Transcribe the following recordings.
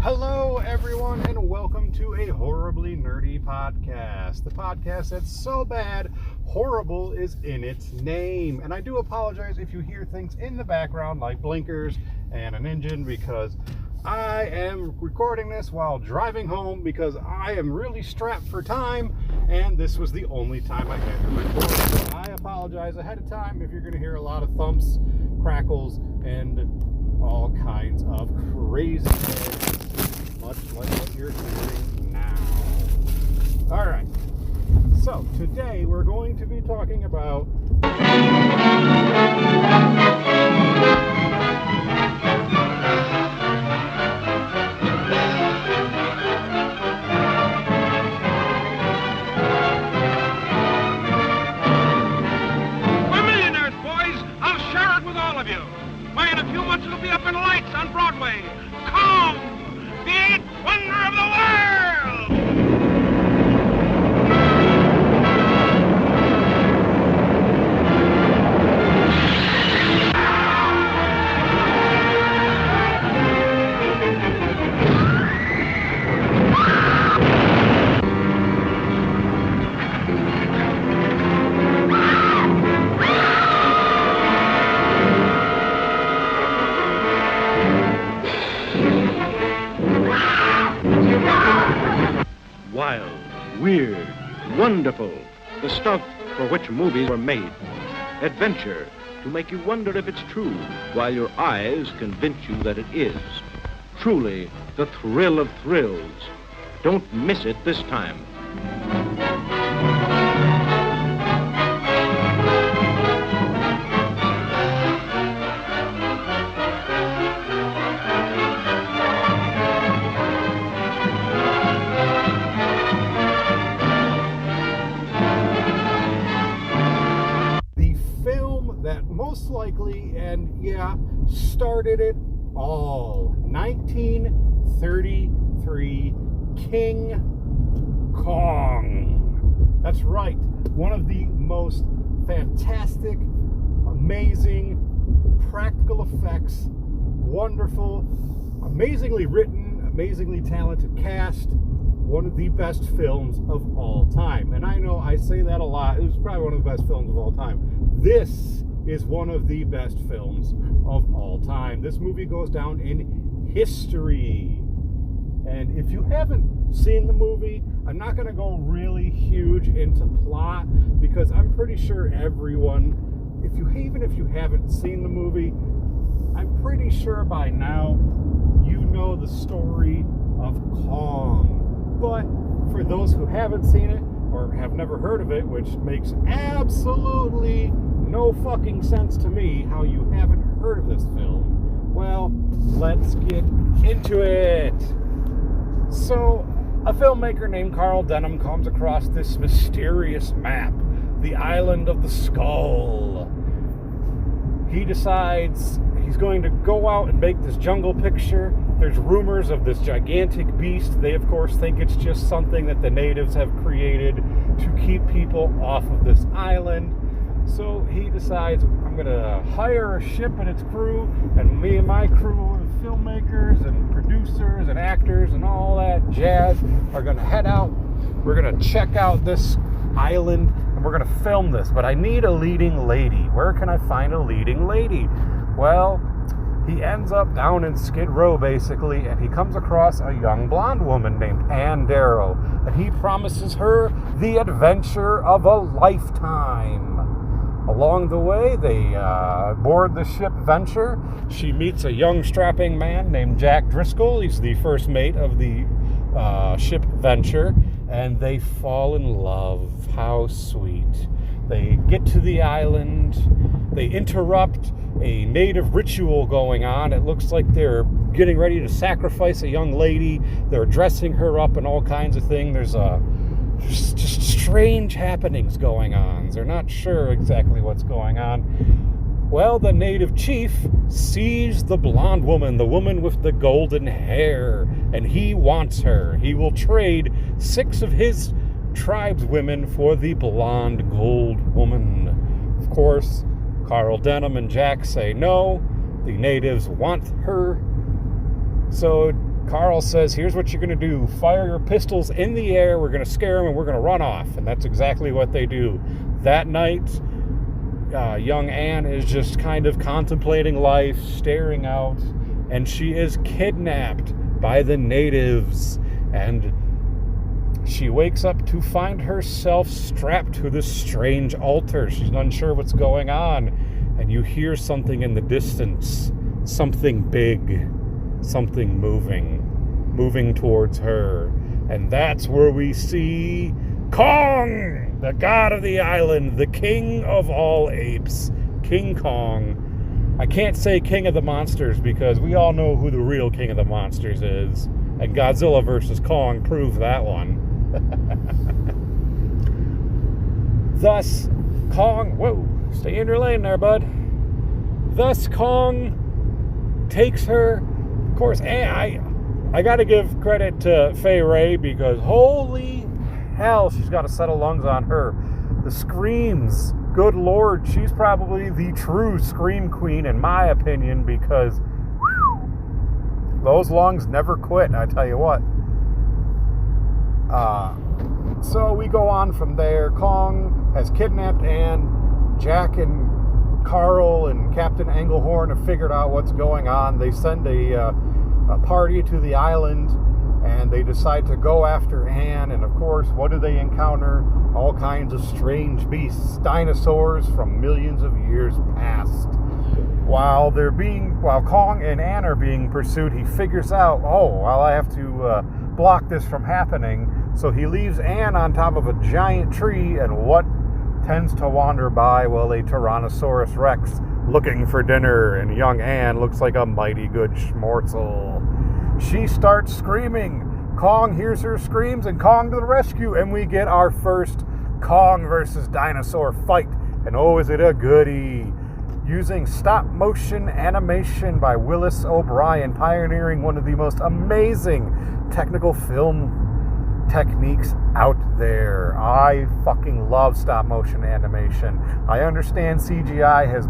Hello, everyone, and welcome to a Horribly Nerdy podcast. The podcast that's so bad, horrible is in its name. And I do apologize if you hear things in the background like blinkers and an engine, because I am recording this while driving home because I am really strapped for time, and this was the only time I had to record. So I apologize ahead of time if you're going to hear a lot of thumps, crackles, and all kinds of craziness, much like what you're hearing now. All right, so today we're going to be talking about We're millionaires, boys. I'll share it with all of you. Why, in a few months it'll be up in lights on Broadway. Come, the eighth wonder of the world! Wild, weird, wonderful. The stuff for which movies were made. Adventure, to make you wonder if it's true, while your eyes convince you that it is. Truly, the thrill of thrills. Don't miss it this time. that most likely, and started it all. 1933, King Kong. That's right, one of the most fantastic, amazing, practical effects, wonderful, amazingly written, amazingly talented cast, one of the best films of all time. And I know I say that a lot. It was probably one of the best films of all time. This is one of the best films of all time. This movie goes down in history. And if you haven't seen the movie, I'm not going to go really huge into plot, because I'm pretty sure everyone, even if you haven't seen the movie, I'm pretty sure by now you know the story of Kong. But for those who haven't seen it or have never heard of it, which makes absolutely no fucking sense to me how you haven't heard of this film, well, let's get into it. So, a filmmaker named Carl Denham comes across this mysterious map, the Island of the Skull. He decides he's going to go out and make this jungle picture. There's rumors of this gigantic beast. They, of course, think it's just something that the natives have created to keep people off of this island. So he decides, I'm going to hire a ship and its crew, and me and my crew of filmmakers and producers and actors and all that jazz are going to head out. We're going to check out this island, and we're going to film this. But I need a leading lady. Where can I find a leading lady? Well, he ends up down in Skid Row, basically, and he comes across a young blonde woman named Ann Darrow, and he promises her the adventure of a lifetime. Along the way, they board the ship Venture. She meets a young strapping man named Jack Driscoll. He's the first mate of the ship Venture, and they fall in love. How sweet. They get to the island. They interrupt a native ritual going on. It looks like they're getting ready to sacrifice a young lady. They're dressing her up and all kinds of things. There's just strange happenings going on. They're not sure exactly what's going on. Well, the native chief sees the blonde woman, the woman with the golden hair, and he wants her. He will trade 6 of his tribeswomen for the blonde gold woman. Of course, Carl Denham and Jack say no. The natives want her. So Carl says, here's what you're going to do. Fire your pistols in the air. We're going to scare them and we're going to run off. And that's exactly what they do. That night, young Anne is just kind of contemplating life, staring out, and she is kidnapped by the natives. And she wakes up to find herself strapped to this strange altar. She's unsure what's going on. And you hear something in the distance. Something big. Something moving towards her. And that's where we see Kong, the god of the island, the king of all apes, King Kong. I can't say king of the monsters because we all know who the real king of the monsters is. And Godzilla vs. Kong proved that one. Thus, Kong, whoa, stay in your lane there, bud. Thus, Kong takes her, of course, and I gotta give credit to Fay Wray because holy hell, she's got a set of lungs on her. The screams, good lord, she's probably the true scream queen in my opinion because whew, those lungs never quit, I tell you what. So we go on from there. Kong has kidnapped Anne. Jack and Carl and Captain Englehorn have figured out what's going on. They send a party to the island, and they decide to go after Anne. And of course, what do they encounter? All kinds of strange beasts, dinosaurs from millions of years past. While Kong and Anne are being pursued, he figures out, I have to block this from happening. So he leaves Anne on top of a giant tree, and what tends to wander by? Well, a Tyrannosaurus Rex looking for dinner, and young Anne looks like a mighty good schmorsel. She starts screaming. Kong hears her screams, and Kong to the rescue, and we get our first Kong versus dinosaur fight. And oh, is it a goodie! Using stop-motion animation by Willis O'Brien, pioneering one of the most amazing technical film techniques out there. I fucking love stop-motion animation. I understand CGI has,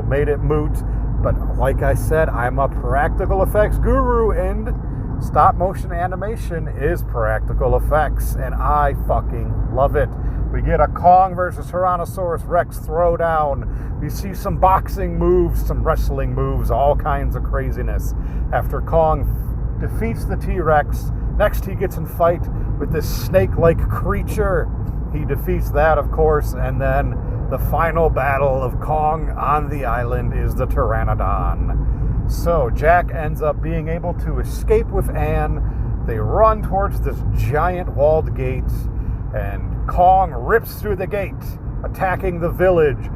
made it moot, but like I said, I'm a practical effects guru, and stop-motion animation is practical effects, and I fucking love it. We get a Kong versus Tyrannosaurus Rex throwdown. We see some boxing moves, some wrestling moves, all kinds of craziness. After Kong defeats the T-Rex, next he gets in fight with this snake-like creature. He defeats that, of course, and then the final battle of Kong on the island is the Pteranodon. So Jack ends up being able to escape with Anne. They run towards this giant walled gate, and Kong rips through the gate, attacking the village,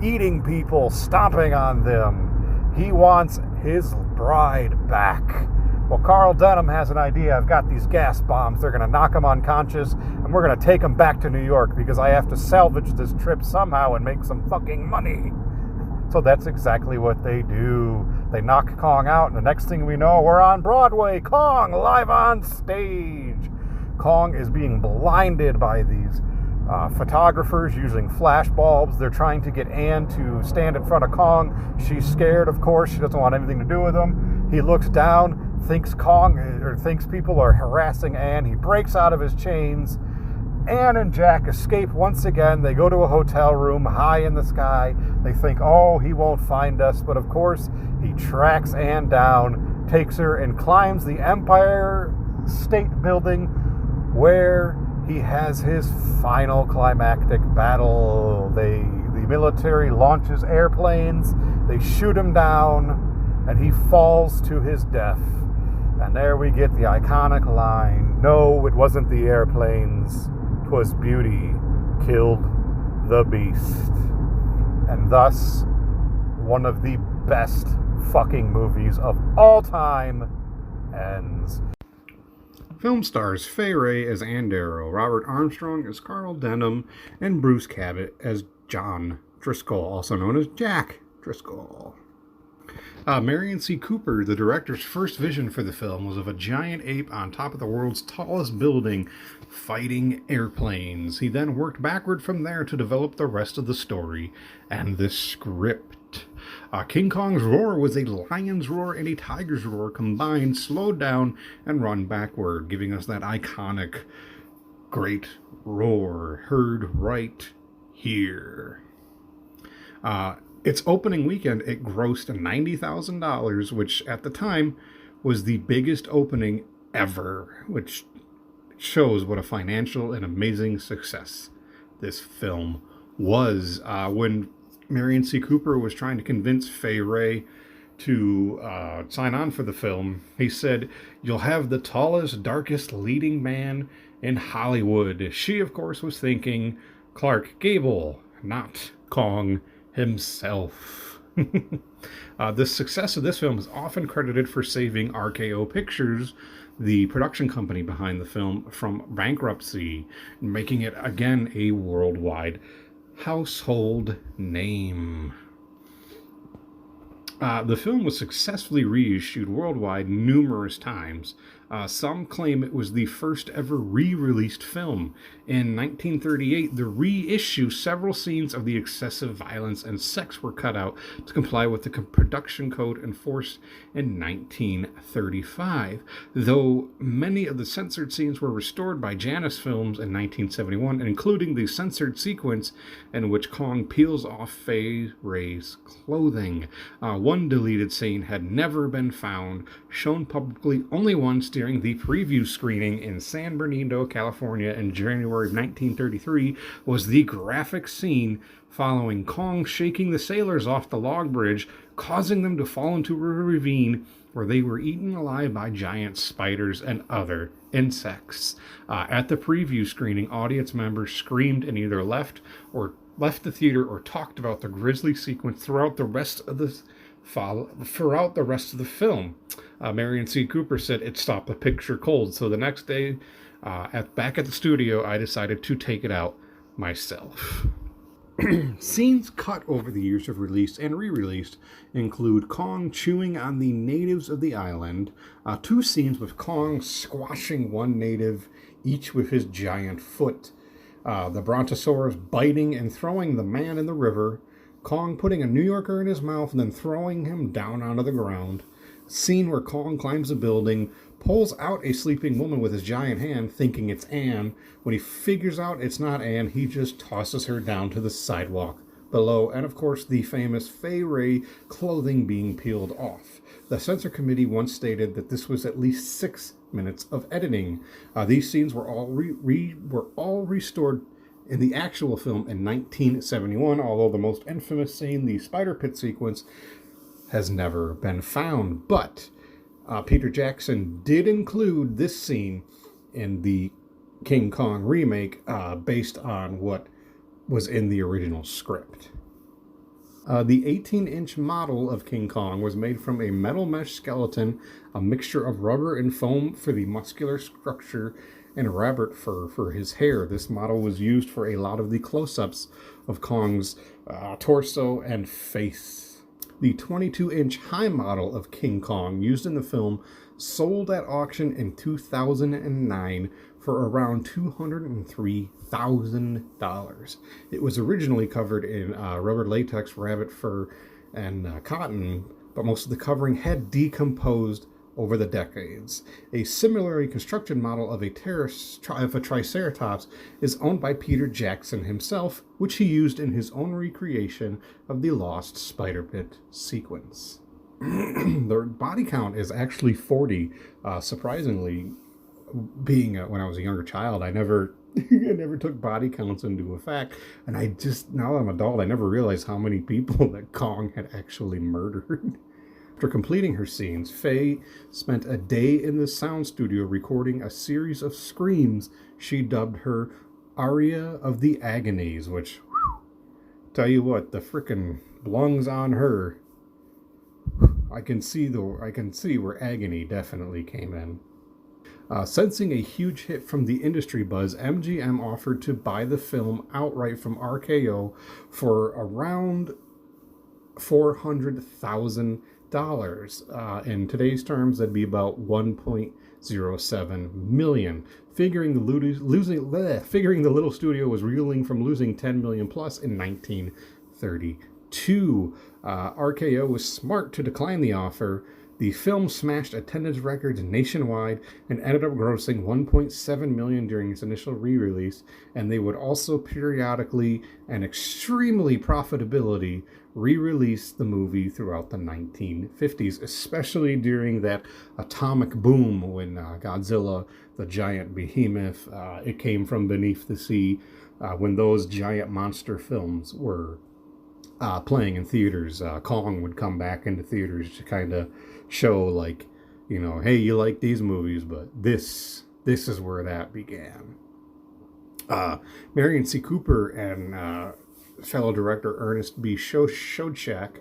eating people, stomping on them. He wants his bride back. Well, Carl Denham has an idea. I've got these gas bombs. They're going to knock him unconscious, and we're going to take him back to New York because I have to salvage this trip somehow and make some fucking money. So that's exactly what they do. They knock Kong out, and the next thing we know, we're on Broadway. Kong live on stage. Kong is being blinded by these photographers using flash bulbs. They're trying to get Anne to stand in front of Kong. She's scared, of course. She doesn't want anything to do with him. He looks down, thinks people are harassing Anne. He breaks out of his chains. Anne and Jack escape once again. They go to a hotel room high in the sky. They think, he won't find us. But of course, he tracks Anne down, takes her, and climbs the Empire State Building, where he has his final climactic battle. The military launches airplanes. They shoot him down, and he falls to his death. And there we get the iconic line, "No, it wasn't the airplanes, 'twas beauty killed the beast." And thus, one of the best fucking movies of all time ends. Film stars Fay Wray as Anne Darrow, Robert Armstrong as Carl Denham, and Bruce Cabot as John Driscoll, also known as Jack Driscoll. Marion C. Cooper, the director's first vision for the film, was of a giant ape on top of the world's tallest building fighting airplanes. He then worked backward from there to develop the rest of the story and the script. King Kong's roar was a lion's roar and a tiger's roar combined, slowed down, and run backward, giving us that iconic great roar heard right here. Its opening weekend, it grossed $90,000, which at the time was the biggest opening ever, which shows what a financial and amazing success this film was. When Marion C. Cooper was trying to convince Fay Wray to sign on for the film, he said, "You'll have the tallest, darkest leading man in Hollywood." She, of course, was thinking Clark Gable, not Kong himself. The success of this film is often credited for saving RKO Pictures, the production company behind the film, from bankruptcy, making it again a worldwide household name. The film was successfully reissued worldwide numerous times. Some claim it was the first ever re-released film. In 1938, the reissue, several scenes of the excessive violence and sex were cut out to comply with the production code enforced in 1935. Though many of the censored scenes were restored by Janus Films in 1971, including the censored sequence in which Kong peels off Fay Wray's clothing. One deleted scene had never been found, shown publicly only once during the preview screening in San Bernardino, California in January of 1933, was the graphic scene following Kong shaking the sailors off the log bridge, causing them to fall into a ravine where they were eaten alive by giant spiders and other insects. At the preview screening, audience members screamed and either left the theater or talked about the grisly sequence throughout the rest of the film. Marion C. Cooper said it stopped the picture cold. So the next day, back at the studio, I decided to take it out myself. Scenes cut over the years of release and re-released include Kong chewing on the natives of the island, 2 scenes with Kong squashing one native, each with his giant foot, the Brontosaurus biting and throwing the man in the river, Kong putting a New Yorker in his mouth and then throwing him down onto the ground, scene where Kong climbs a building, pulls out a sleeping woman with his giant hand, thinking it's Anne. When he figures out it's not Anne, he just tosses her down to the sidewalk below, and of course the famous Fay Wray clothing being peeled off. The censor committee once stated that this was at least 6 minutes of editing. These scenes were all restored in the actual film in 1971, although the most infamous scene, the spider pit sequence, has never been found. But Peter Jackson did include this scene in the King Kong remake based on what was in the original script. The 18-inch model of King Kong was made from a metal mesh skeleton, a mixture of rubber and foam for the muscular structure, and rabbit fur for his hair. This model was used for a lot of the close-ups of Kong's torso and face. The 22-inch high model of King Kong used in the film sold at auction in 2009 for around $203,000. It was originally covered in rubber latex, rabbit fur, and cotton, but most of the covering had decomposed over the decades. A similarly constructed model of a Triceratops is owned by Peter Jackson himself, which he used in his own recreation of the Lost Spider Pit sequence. The body count is actually 40. Surprisingly, being when I was a younger child, I never took body counts into effect, and now that I'm an adult, I never realized how many people that Kong had actually murdered. After completing her scenes, Fay spent a day in the sound studio recording a series of screams she dubbed her Aria of the Agonies, which, tell you what, the frickin' lungs on her. I can see where agony definitely came in. Sensing a huge hit from the industry buzz, MGM offered to buy the film outright from RKO for around $400,000. In today's terms, that'd be about $1.07 million. Figuring the little studio was reeling from losing $10 million plus in 1932. RKO was smart to decline the offer. The film smashed attendance records nationwide and ended up grossing $1.7 million during its initial re-release, and they would also periodically and extremely profitability re-release the movie throughout the 1950s, especially during that atomic boom when Godzilla, the giant behemoth, it came from beneath the sea, when those giant monster films were playing in theaters. Kong would come back into theaters to kind of show, like, you know, hey, you like these movies, but this is where that began. Marion C. Cooper and fellow director Ernest B. Schoedsack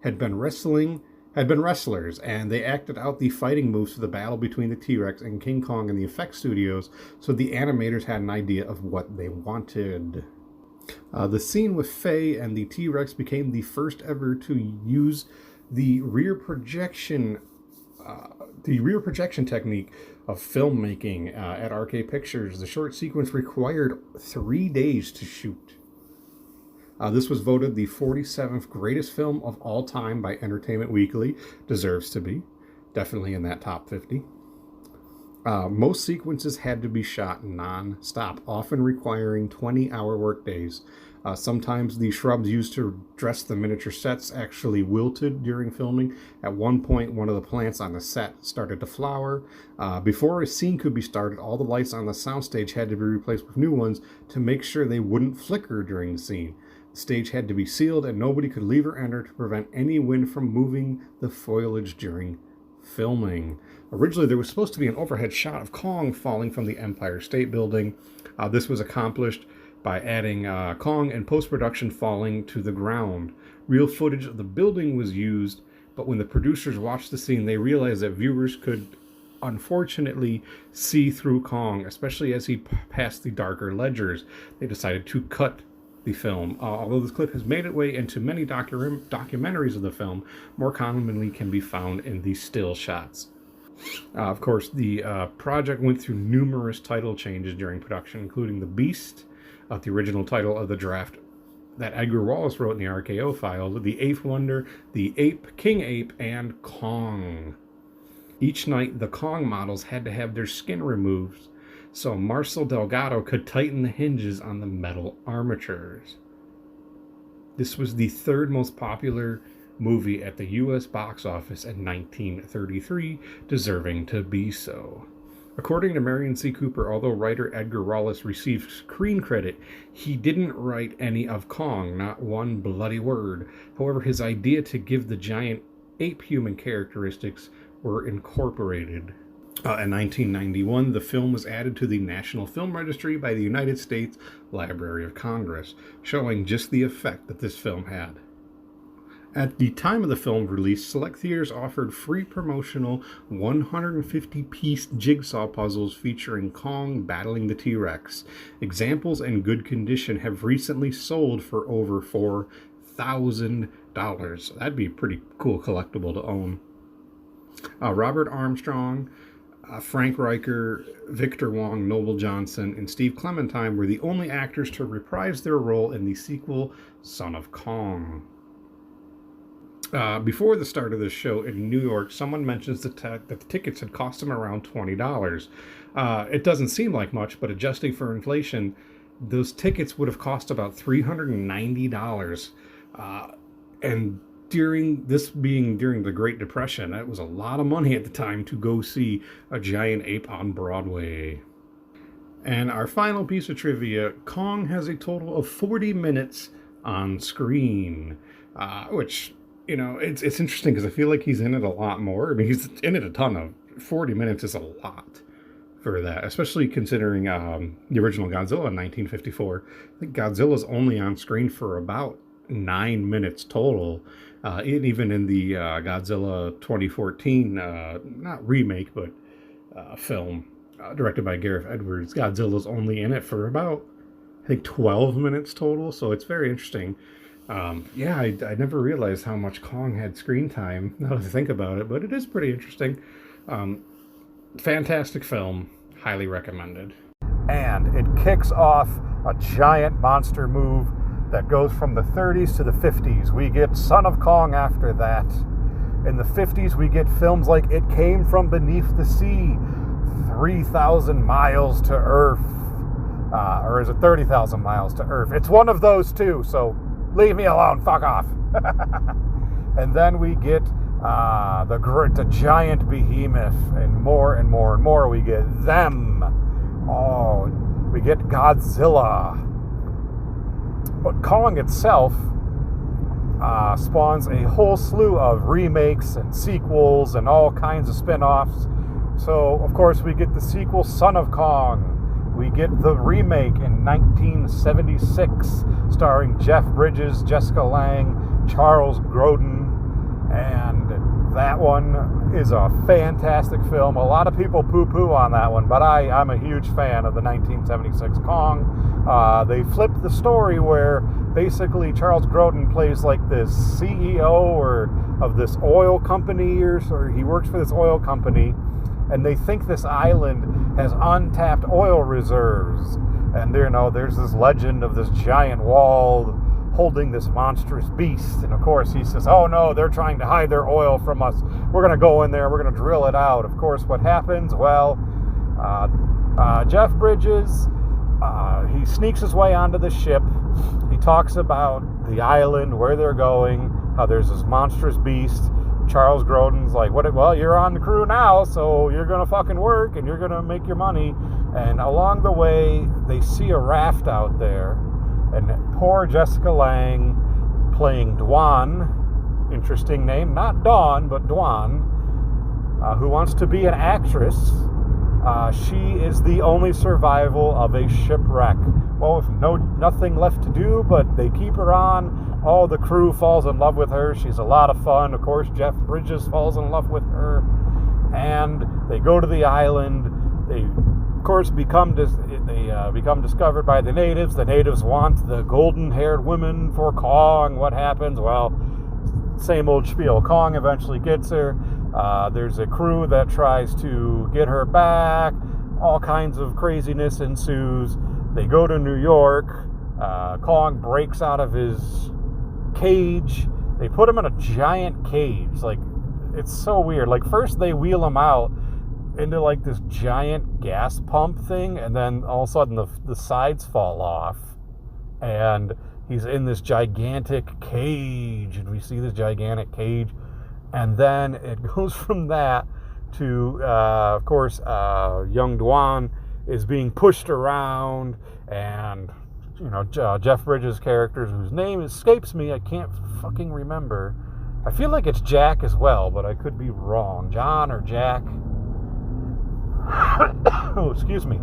had been wrestlers, and they acted out the fighting moves for the battle between the T-Rex and King Kong in the effects studios, so the animators had an idea of what they wanted. The scene with Faye and the T-Rex became the first ever to use the rear projection technique of filmmaking at RK Pictures. The short sequence required 3 days to shoot. This was voted the 47th greatest film of all time by Entertainment Weekly. Deserves to be. Definitely in that top 50. Most sequences had to be shot non-stop, often requiring 20-hour workdays. Sometimes the shrubs used to dress the miniature sets actually wilted during filming. At one point, one of the plants on the set started to flower. Before a scene could be started, all the lights on the soundstage had to be replaced with new ones to make sure they wouldn't flicker during the scene. The stage had to be sealed, and nobody could leave or enter to prevent any wind from moving the foliage during filming. Originally, there was supposed to be an overhead shot of Kong falling from the Empire State Building. This was accomplished by adding Kong and post-production falling to the ground. Real footage of the building was used, but when the producers watched the scene, they realized that viewers could unfortunately see through Kong, especially as he passed the darker ledgers. They decided to cut the film. Although this clip has made its way into many documentaries of the film, more commonly can be found in the still shots. Of course, the project went through numerous title changes during production, including The Beast, the original title of the draft that Edgar Wallace wrote in the RKO file, The Eighth Wonder, The Ape, King Ape, and Kong. Each night, the Kong models had to have their skin removed so Marcel Delgado could tighten the hinges on the metal armatures. This was the third most popular movie at the U.S. box office in 1933, deserving to be so. According to Marion C. Cooper, although writer Edgar Wallace received screen credit, he didn't write any of Kong, not one bloody word. However, his idea to give the giant ape-human characteristics were incorporated. In 1991, the film was added to the National Film Registry by the United States Library of Congress, showing just the effect that this film had. At the time of the film release, select theaters offered free promotional 150-piece jigsaw puzzles featuring Kong battling the T-Rex. Examples in good condition have recently sold for over $4,000. That'd be a pretty cool collectible to own. Robert Armstrong, Frank Riker, Victor Wong, Noble Johnson, and Steve Clementine were the only actors to reprise their role in the sequel, Son of Kong. Before the start of this show in New York, someone mentions that the tickets had cost them around $20. It doesn't seem like much, but adjusting for inflation, those tickets would have cost about $390. And during the Great Depression, that was a lot of money at the time to go see a giant ape on Broadway. And our final piece of trivia, Kong has a total of 40 minutes on screen, which, you know, it's interesting because I feel like he's in it a lot more. I mean, he's in it a ton of. 40 minutes is a lot for that, especially considering the original Godzilla in 1954. I think Godzilla's only on screen for about 9 minutes total. Even in the Godzilla 2014, not remake, but film directed by Gareth Edwards, Godzilla's only in it for about, I think, 12 minutes total. So it's very interesting. I never realized how much Kong had screen time, now that I think about it, but it is pretty interesting. Fantastic film, highly recommended. And it kicks off a giant monster move that goes from the 30s to the 50s. We get Son of Kong after that. In the 50s, we get films like It Came From Beneath the Sea, 3,000 Miles to Earth. Or is it 30,000 Miles to Earth? It's one of those two, so leave me alone, fuck off. And then we get the giant behemoth, and more and more and more. We get them. Oh, we get Godzilla. But Kong itself spawns a whole slew of remakes and sequels and all kinds of spin-offs. So, of course, we get the sequel, Son of Kong. We get the remake in 1976, starring Jeff Bridges, Jessica Lange, Charles Grodin, and that one is a fantastic film. A lot of people poo-poo on that one, but I'm a huge fan of the 1976 Kong. They flipped the story where basically Charles Grodin plays like this CEO of this oil company, or he works for this oil company, and they think this island has untapped oil reserves. And there's this legend of this giant wall holding this monstrous beast. And of course he says, oh no, they're trying to hide their oil from us. We're going to go in there, we're going to drill it out. Of course, what happens? Well, Jeff Bridges, he sneaks his way onto the ship. He talks about the island, where they're going, how there's this monstrous beast. Charles Grodin's like, well, you're on the crew now, so you're going to fucking work and you're going to make your money. And along the way, they see a raft out there, and poor Jessica Lange, playing Dwan, interesting name, not Dawn, but Dwan, who wants to be an actress. She is the only survival of a shipwreck. Well, with nothing left to do, but they keep her on. All the crew falls in love with her. She's a lot of fun. Of course, Jeff Bridges falls in love with her. And they go to the island. They, of course, become discovered by the natives. The natives want the golden-haired woman for Kong. What happens? Well, same old spiel. Kong eventually gets her. There's a crew that tries to get her back. All kinds of craziness ensues. They go to New York. Kong breaks out of his cage. They put him in a giant cage. Like, it's so weird. Like, first they wheel him out into like this giant gas pump thing, and then all of a sudden the sides fall off, and he's in this gigantic cage, and we see this gigantic cage, and then it goes from that to, of course, young Dwan is being pushed around, and Jeff Bridges' character, whose name escapes me, I can't fucking remember. I feel like it's Jack as well, but I could be wrong. John or Jack. Oh, excuse me.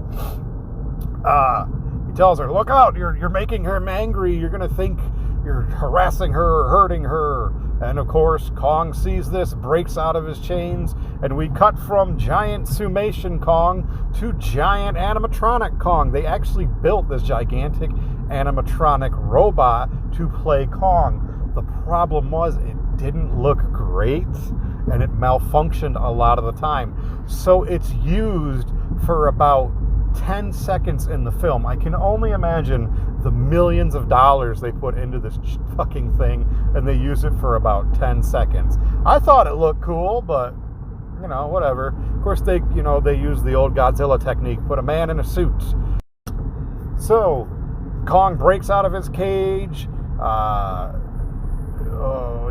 He tells her, look out, you're making her angry. You're going to think you're harassing her or hurting her. And of course, Kong sees this, breaks out of his chains, and we cut from giant Summation Kong to giant animatronic Kong. They actually built this gigantic animatronic robot to play Kong. The problem was it didn't look great, and it malfunctioned a lot of the time. So it's used for about 10 seconds in the film. I can only imagine the millions of dollars they put into this fucking thing, and they use it for about 10 seconds. I thought it looked cool, but whatever. Of course, they use the old Godzilla technique, put a man in a suit. So Kong breaks out of his cage.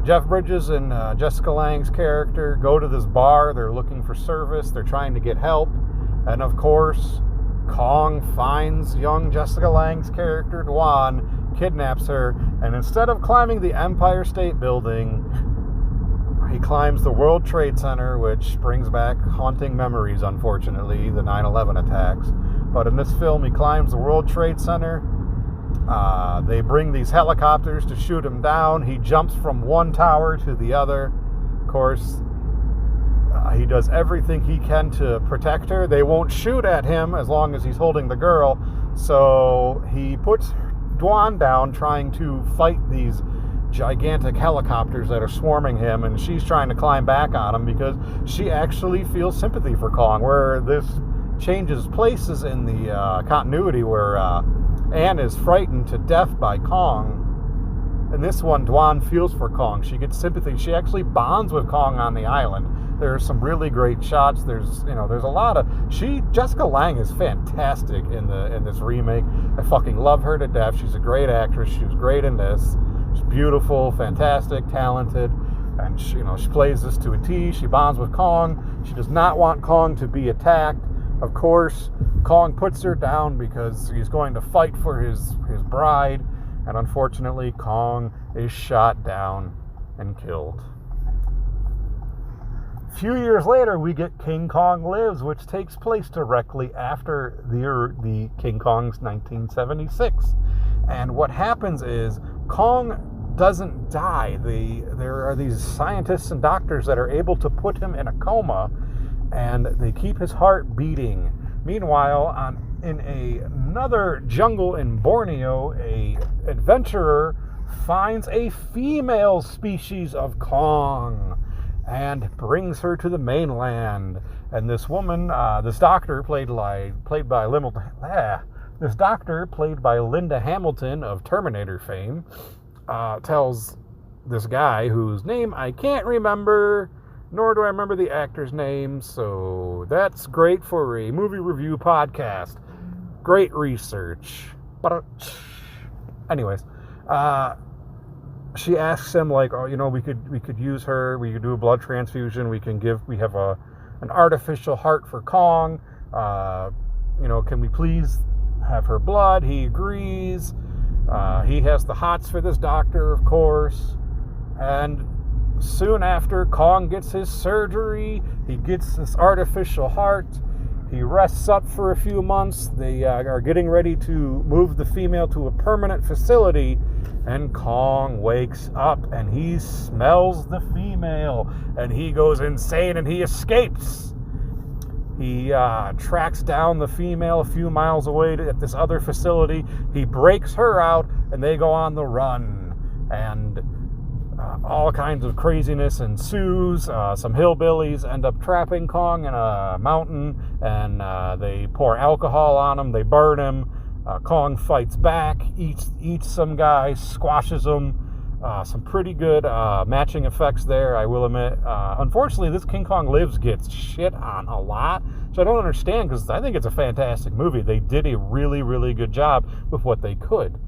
Jeff Bridges and Jessica Lange's character go to this bar. They're looking for service. They're trying to get help. And of course, Kong finds young Jessica Lange's character, Dwan, kidnaps her, and instead of climbing the Empire State Building, he climbs the World Trade Center, which brings back haunting memories, unfortunately, the 9/11 attacks. But in this film, he climbs the World Trade Center. They bring these helicopters to shoot him down. He jumps from one tower to the other. Of course, he does everything he can to protect her. They won't shoot at him as long as he's holding the girl. So he puts Dwan down trying to fight these gigantic helicopters that are swarming him, and she's trying to climb back on him because she actually feels sympathy for Kong, where this changes places in the continuity where Anne is frightened to death by Kong. In this one, Dwan feels for Kong. She gets sympathy. She actually bonds with Kong on the island. There's some really great shots. There's a lot of Jessica Lange is fantastic in this remake. I fucking love her to death. She's a great actress. She was great in this. She's beautiful, fantastic, talented, and she plays this to a T. She bonds with Kong. She does not want Kong to be attacked. Of course, Kong puts her down because he's going to fight for his bride, and unfortunately, Kong is shot down and killed. A few years later, we get King Kong Lives, which takes place directly after the King Kong's 1976. And what happens is Kong doesn't die. There are these scientists and doctors that are able to put him in a coma, and they keep his heart beating. Meanwhile, in another jungle in Borneo, a adventurer finds a female species of Kong and brings her to the mainland. And this woman, this doctor played by Linda Hamilton of Terminator fame, tells this guy whose name I can't remember, nor do I remember the actor's name, so that's great for a movie review podcast. Great research. But anyways, she asks him, like, oh, we could use her, we could do a blood transfusion, we have an artificial heart for Kong, can we please have her blood? He agrees. He has the hots for this doctor, of course, and soon after Kong gets his surgery, he gets this artificial heart. He rests up for a few months. They are getting ready to move the female to a permanent facility, and Kong wakes up and he smells the female and he goes insane and he escapes. He tracks down the female a few miles away at this other facility. He breaks her out and they go on the run, and all kinds of craziness ensues. Some hillbillies end up trapping Kong in a mountain, and they pour alcohol on him. They burn him. Kong fights back, eats some guys, squashes them. Some pretty good matching effects there, I will admit. Unfortunately, this King Kong Lives gets shit on a lot, so I don't understand, because I think it's a fantastic movie. They did a really, really good job with what they could.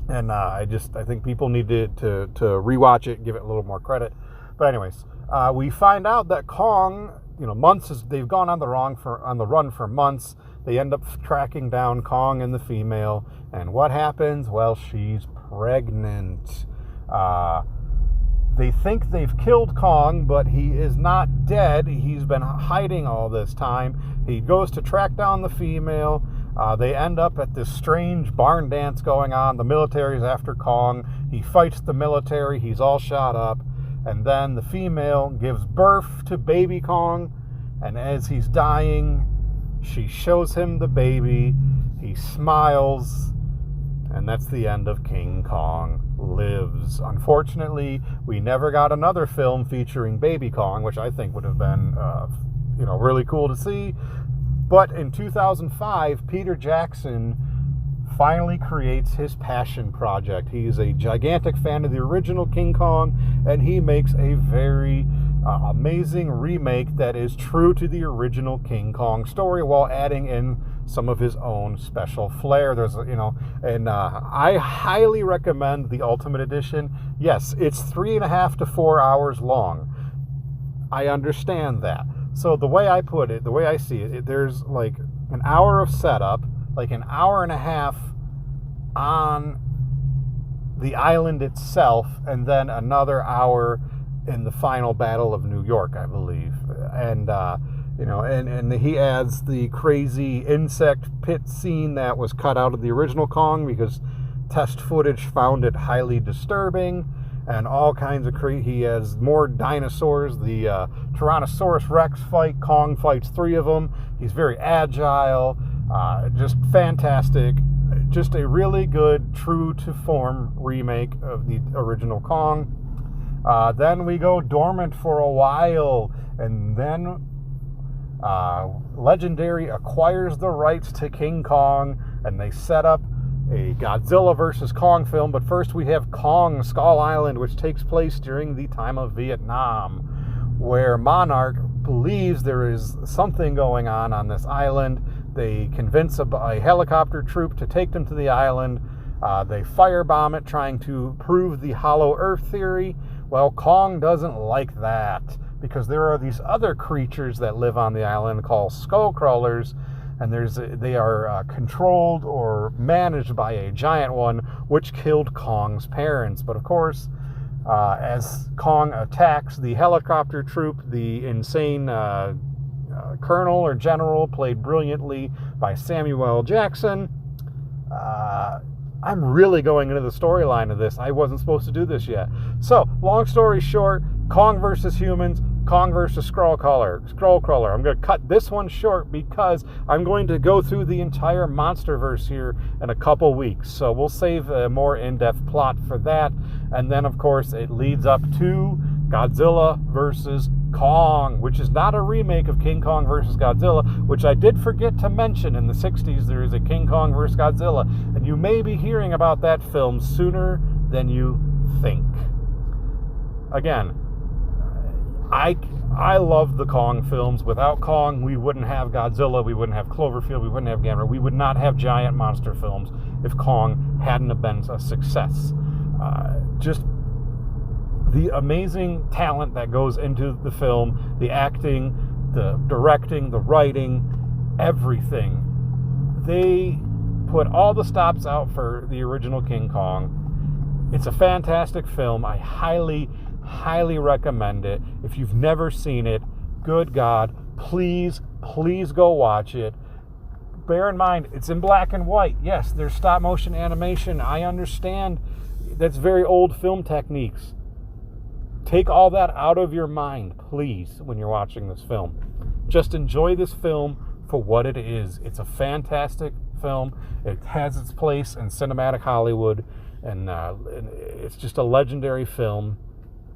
And I think people need to rewatch it, give it a little more credit. But anyways, we find out that Kong, they've gone on the run for months. They end up tracking down Kong and the female. And what happens? Well, she's pregnant. They think they've killed Kong, but he is not dead. He's been hiding all this time. He goes to track down the female. They end up at this strange barn dance going on. The military's after Kong. He fights the military. He's all shot up. And then the female gives birth to baby Kong. And as he's dying, she shows him the baby. He smiles. And that's the end of King Kong Lives. Unfortunately, we never got another film featuring baby Kong, which I think would have been, really cool to see. But in 2005, Peter Jackson finally creates his passion project. He's a gigantic fan of the original King Kong, and he makes a very amazing remake that is true to the original King Kong story while adding in some of his own special flair. I highly recommend the Ultimate Edition. Yes, it's 3.5 to 4 hours long. I understand that. So the way I put it, the way I see it, there's like an hour of setup, like an hour and a half on the island itself, and then another hour in the final battle of New York, I believe. And and he adds the crazy insect pit scene that was cut out of the original Kong because test footage found it highly disturbing, and all kinds of he has more dinosaurs. The Tyrannosaurus Rex fight, Kong fights 3 of them. He's very agile, just fantastic. Just a really good, true to form remake of the original Kong. Then we go dormant for a while, and then Legendary acquires the rights to King Kong, and they set up a Godzilla versus Kong film. But first we have Kong Skull Island, which takes place during the time of Vietnam, where Monarch believes there is something going on this island. They convince a helicopter troop to take them to the island. They firebomb it, trying to prove the hollow earth theory. Well, Kong doesn't like that, because there are these other creatures that live on the island called skull crawlers, and they are controlled or managed by a giant one, which killed Kong's parents. But of course, as Kong attacks the helicopter troop, the insane colonel or general, played brilliantly by Samuel L. Jackson. I'm really going into the storyline of this. I wasn't supposed to do this yet. So, long story short, Kong versus humans, Kong versus Skullcrawler. I'm going to cut this one short because I'm going to go through the entire Monsterverse here in a couple weeks. So we'll save a more in-depth plot for that. And then, of course, it leads up to Godzilla versus Kong, which is not a remake of King Kong versus Godzilla, which I did forget to mention. In the 60s, there is a King Kong versus Godzilla, and you may be hearing about that film sooner than you think. Again, I love the Kong films. Without Kong, we wouldn't have Godzilla, we wouldn't have Cloverfield, we wouldn't have Gamera, we would not have giant monster films if Kong hadn't have been a success. Just the amazing talent that goes into the film, the acting, the directing, the writing, everything. They put all the stops out for the original King Kong. It's a fantastic film. I highly recommend it. If you've never seen it, good God, please go watch it. Bear in mind, it's in black and white. Yes, there's stop motion animation. I understand that's very old film techniques. Take all that out of your mind, please, when you're watching this film. Just enjoy this film for what it is. It's a fantastic film. It has its place in cinematic Hollywood, and it's just a legendary film.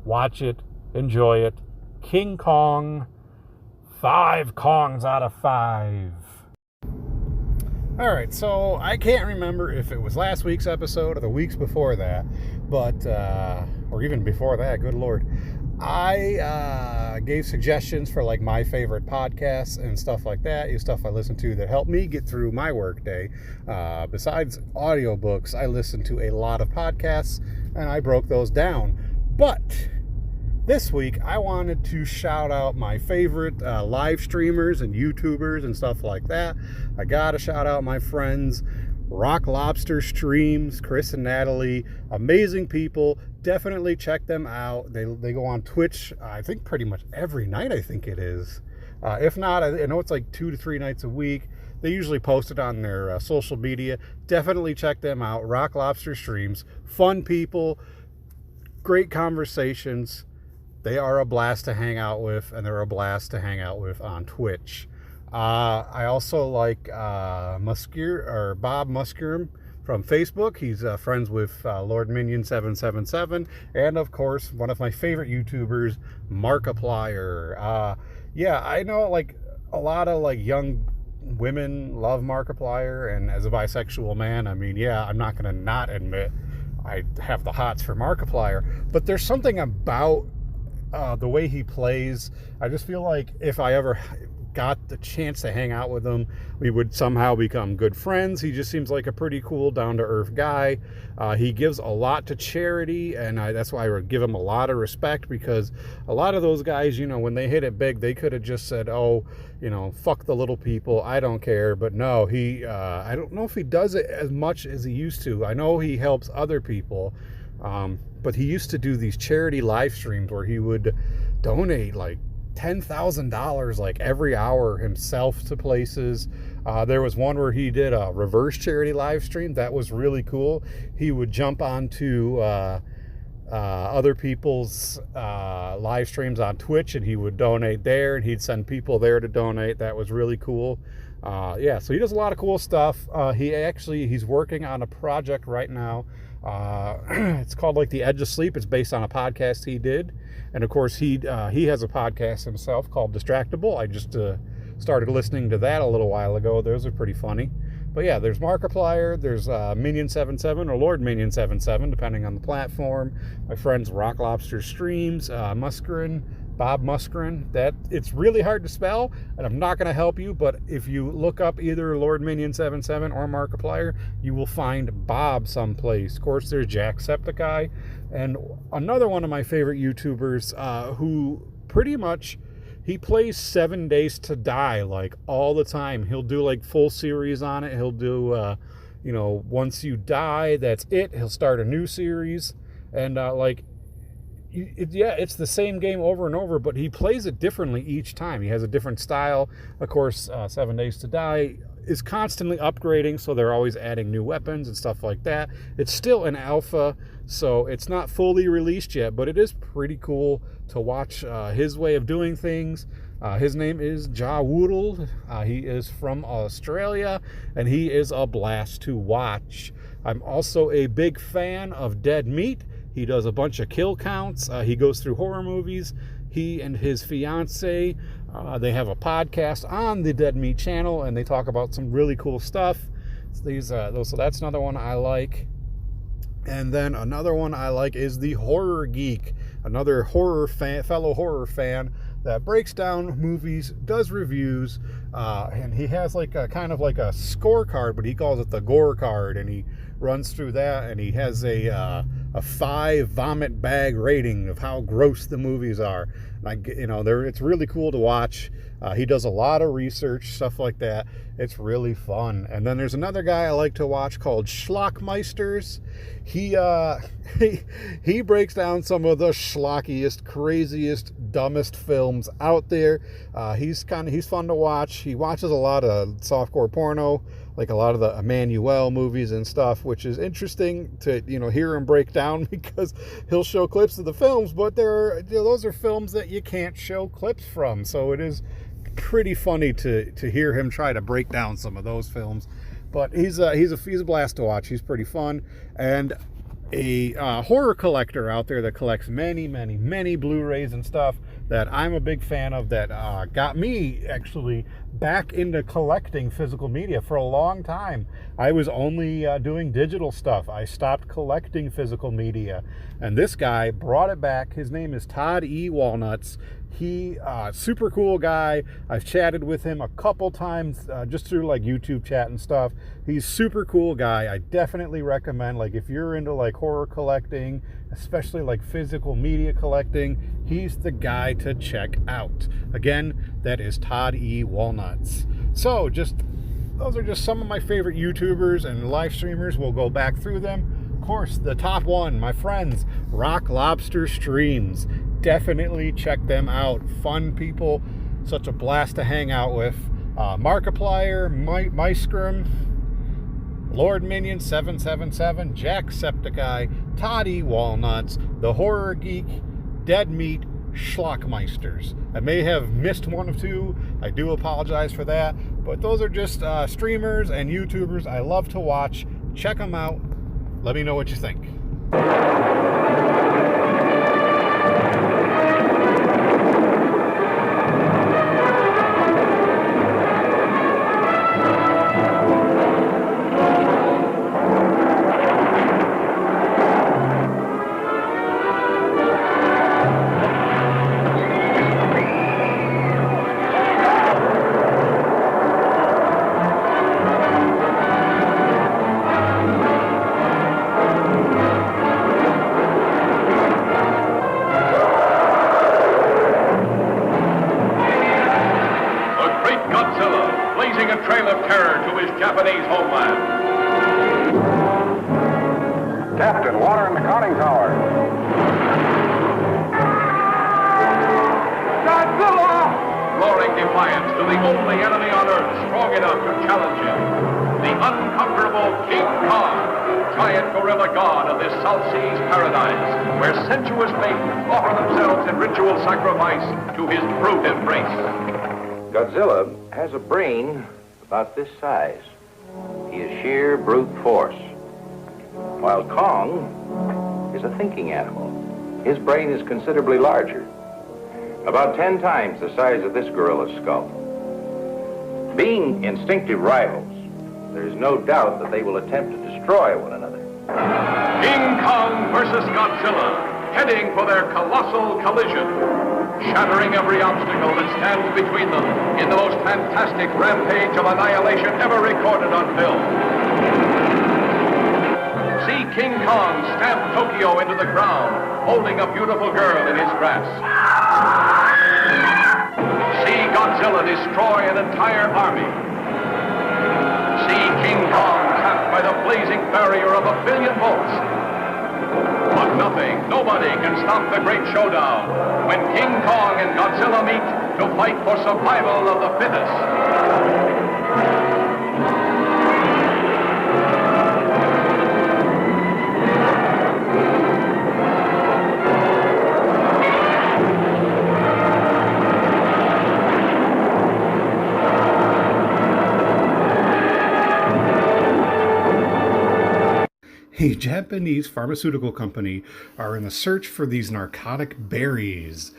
Watch it, enjoy it. King Kong, 5 Kongs out of 5. All right, so I can't remember if it was last week's episode or the weeks before that, but or even before that, good Lord. I gave suggestions for like my favorite podcasts and stuff like that, stuff I listen to that help me get through my workday. Besides audiobooks, I listen to a lot of podcasts, and I broke those down. But this week, I wanted to shout out my favorite live streamers and YouTubers and stuff like that. I gotta shout out my friends, Rock Lobster Streams, Chris and Natalie. Amazing people. Definitely check them out. They go on Twitch, I think pretty much every night, I think it is. If not, I know it's like 2 to 3 nights a week. They usually post it on their social media. Definitely check them out. Rock Lobster Streams. Fun people. Great conversations. They are a blast to hang out with, and they're a blast to hang out with on Twitch. I also like Bob Muskerum from Facebook. He's friends with Lord Minion 777, and of course one of my favorite YouTubers, Markiplier. Yeah, I know like a lot of like young women love Markiplier, and as a bisexual man, I mean, yeah, I'm not gonna not admit I have the hots for Markiplier, but there's something about the way he plays. I just feel like if I ever got the chance to hang out with him, we would somehow become good friends. He just seems like a pretty cool, down-to-earth guy. He gives a lot to charity, and that's why I would give him a lot of respect, because a lot of those guys, you know, when they hit it big, they could have just said, oh, you know, fuck the little people, I don't care. But no, I don't know if he does it as much as he used to. I know he helps other people, but he used to do these charity live streams where he would donate like $10,000 like every hour himself to places. There was one where he did a reverse charity live stream that was really cool. He would jump onto other people's live streams on Twitch, and he would donate there, and he'd send people there to donate. That was really cool. Yeah, so he does a lot of cool stuff. He's working on a project right now. It's called like The Edge of Sleep. It's based on a podcast he did, and of course he has a podcast himself called Distractable. I just started listening to that a little while ago. Those are pretty funny. But yeah, there's Markiplier, there's Minion77 or Lord Minion77, depending on the platform. My friends Rock Lobster Streams, Muskrin, Bob Muskrin. That it's really hard to spell, and I'm not going to help you, but if you look up either Lord Minion77 or Markiplier, you will find Bob someplace. Of course, there's Jacksepticeye, and another one of my favorite YouTubers who pretty much, he plays 7 Days to Die like all the time. He'll do like full series on it. He'll do, once you die, that's it. He'll start a new series, and it's the same game over and over, but he plays it differently each time. He has a different style. Of course, 7 Days to Die is constantly upgrading, so they're always adding new weapons and stuff like that. It's still an alpha, so it's not fully released yet, but it is pretty cool to watch his way of doing things. His name is Ja Woodle. He is from Australia, and he is a blast to watch. I'm also a big fan of Dead Meat. He does a bunch of kill counts. He goes through horror movies. He and his fiance, they have a podcast on the Dead Meat channel, and they talk about some really cool stuff. So that's another one I like. And then another one I like is the Horror Geek, another fellow horror fan that breaks down movies, does reviews, and he has like a kind of like a scorecard, but he calls it the Gore card, and he runs through that, and he has a 5 vomit bag rating of how gross the movies are. And it's really cool to watch. He does a lot of research, stuff like that. It's really fun. And then there's another guy I like to watch called Schlockmeisters. He breaks down some of the schlockiest, craziest, dumbest films out there. He's fun to watch. He watches a lot of softcore porno, like a lot of the Emmanuel movies and stuff, which is interesting to hear him break down, because he'll show clips of the films, but those are films that you can't show clips from. So it is pretty funny to hear him try to break down some of those films. But he's a blast to watch. He's pretty fun, and a horror collector out there that collects many, many, many Blu-rays and stuff that I'm a big fan of, that got me actually back into collecting physical media. For a long time, I was only doing digital stuff. I stopped collecting physical media, and this guy brought it back. His name is Todd E. Walnuts. He super cool guy. I've chatted with him a couple times just through like YouTube chat and stuff. He's super cool guy. I definitely recommend, like, if you're into like horror collecting, especially like physical media collecting, he's the guy to check out. Again, that is Todd E. Walnuts. So those are just some of my favorite YouTubers and live streamers. We'll go back through them. Of course, the top one, my friends, Rock Lobster Streams. Definitely check them out. Fun people, such a blast to hang out with. Markiplier, Muskrin, Lord Minion777, Jacksepticeye, Todd E. Walnuts, the Horror Geek, Dead Meat, Schlockmeisters. I may have missed one or two. I do apologize for that. But those are just streamers and YouTubers I love to watch. Check them out. Let me know what you think. Japanese homeland. Captain, water in the conning tower. Godzilla! Roaring defiance to the only enemy on Earth strong enough to challenge him. The unconquerable King Kong, giant gorilla god of this South Seas paradise, where sensuous maidens offer themselves in ritual sacrifice to his brute embrace. Godzilla has a brain about this size. He is sheer brute force. While Kong is a thinking animal. His brain is considerably larger, about 10 times the size of this gorilla's skull. Being instinctive rivals, there's no doubt that they will attempt to destroy one another. King Kong versus Godzilla, heading for their colossal collision, shattering every obstacle that stands between them in the most fantastic rampage of annihilation ever recorded on film. See King Kong stamp Tokyo into the ground, holding a beautiful girl in his grasp. See Godzilla destroy an entire army. See King Kong trapped by the blazing barrier of 1 billion volts. But nothing, nobody can stop the great showdown when King Kong and Godzilla meet to fight for survival of the fittest. A Japanese pharmaceutical company are in the search for these narcotic berries.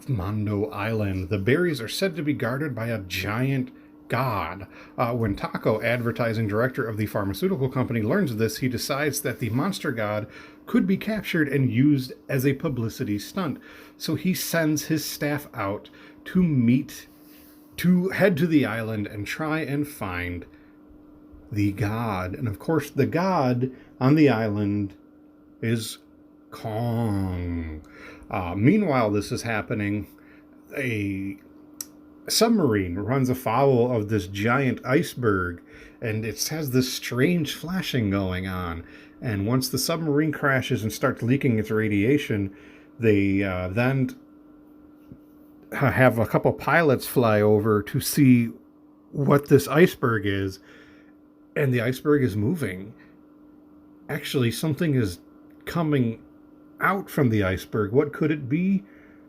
Mondo Island. The berries are said to be guarded by a giant god. When Tako, advertising director of the pharmaceutical company, learns of this, he decides that the monster god could be captured and used as a publicity stunt. So he sends his staff out to head to the island and try and find the god. And of course, the god on the island is Kong. Meanwhile, this is happening. A submarine runs afoul of this giant iceberg, and it has this strange flashing going on. And once the submarine crashes and starts leaking its radiation, they then have a couple pilots fly over to see what this iceberg is, and the iceberg is moving. Actually, something is coming out from the iceberg. What could it be?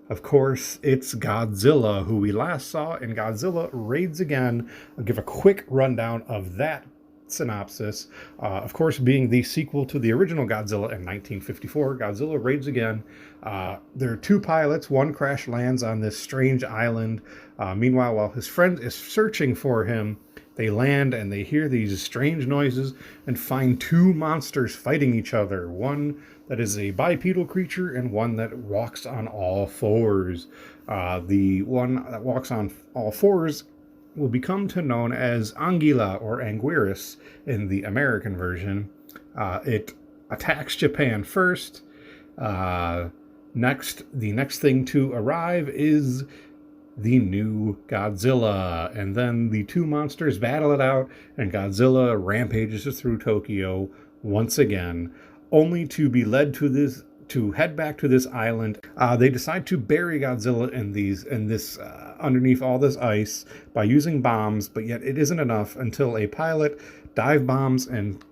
Of course, it's Godzilla, who we last saw in Godzilla Raids Again. I'll give a quick rundown of that synopsis. Of course, being the sequel to the original Godzilla in 1954, Godzilla Raids Again. There are two pilots. One crash lands on this strange island. Meanwhile, while his friend is searching for him, they land and they hear these strange noises and find two monsters fighting each other. One that is a bipedal creature and one that walks on all fours. The one that walks on all fours will become known as Anguilla or Anguirus in the American version. It attacks Japan first. The next thing to arrive is the new Godzilla, and then the two monsters battle it out, and Godzilla rampages through Tokyo once again, only to be led to head back to this island. They decide to bury Godzilla in this underneath all this ice by using bombs, but yet it isn't enough until a pilot dive bombs and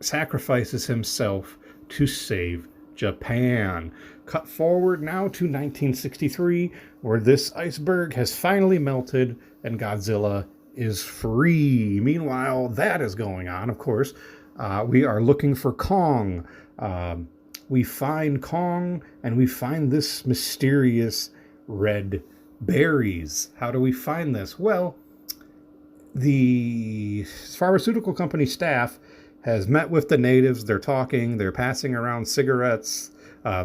sacrifices himself to save Japan. Cut forward now to 1963, where this iceberg has finally melted and Godzilla is free. Meanwhile, that is going on, of course. We are looking for Kong. We find Kong, and we find this mysterious red berries. How do we find this? Well, the pharmaceutical company staff has met with the natives. They're talking, they're passing around cigarettes.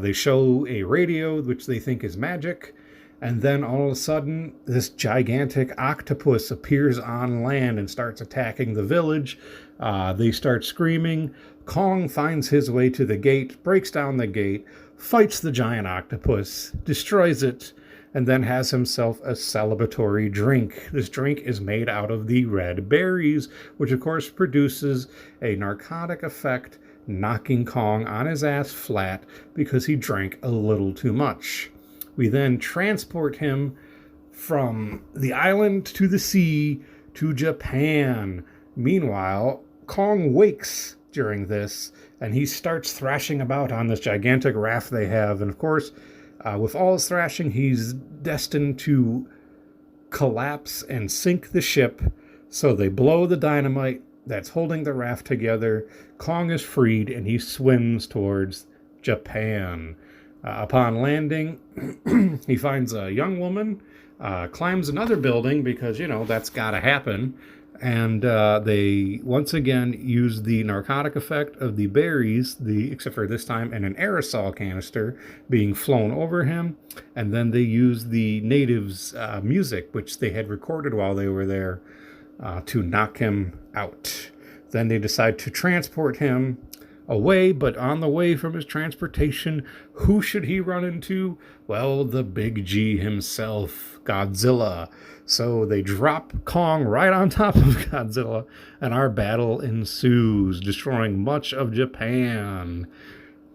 They show a radio, which they think is magic. And then all of a sudden, this gigantic octopus appears on land and starts attacking the village. They start screaming. Kong finds his way to the gate, breaks down the gate, fights the giant octopus, destroys it, and then has himself a celebratory drink. This drink is made out of the red berries, which of course produces a narcotic effect, knocking Kong on his ass flat because he drank a little too much. We then transport him from the island to the sea to Japan. Meanwhile, Kong wakes during this, and he starts thrashing about on this gigantic raft they have. And of course, with all his thrashing, he's destined to collapse and sink the ship. So they blow the dynamite that's holding the raft together. Kong is freed, and he swims towards Japan. Upon landing, he finds a young woman, climbs another building because, that's got to happen. And they once again use the narcotic effect of the berries, except for this time in an aerosol canister being flown over him. And then they use the natives' music, which they had recorded while they were there, to knock him out. Then they decide to transport him away, but on the way from his transportation, who should he run into? Well, the big G himself, Godzilla. So they drop Kong right on top of Godzilla, and our battle ensues, destroying much of Japan.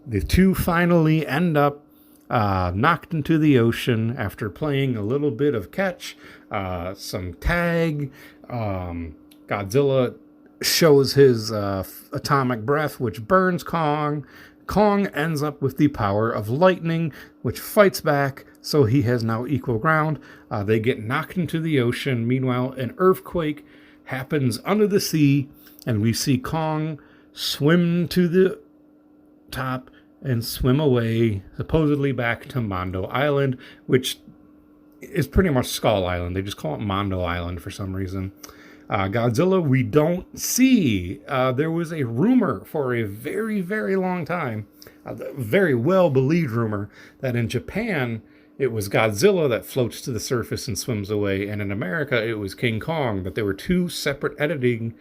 The two finally end up knocked into the ocean after playing a little bit of catch, some tag. Godzilla shows his atomic breath, which burns Kong. Kong ends up with the power of lightning, which fights back, so he has now equal ground. They get knocked into the ocean. Meanwhile, an earthquake happens under the sea, and we see Kong swim to the top and swim away, supposedly back to Mondo Island, which is pretty much Skull Island. They just call it Mondo Island for some reason. Godzilla, we don't see. There was a rumor for a very, very long time, a very well-believed rumor, that in Japan, it was Godzilla that floats to the surface and swims away, and in America, it was King Kong, that there were two separate edited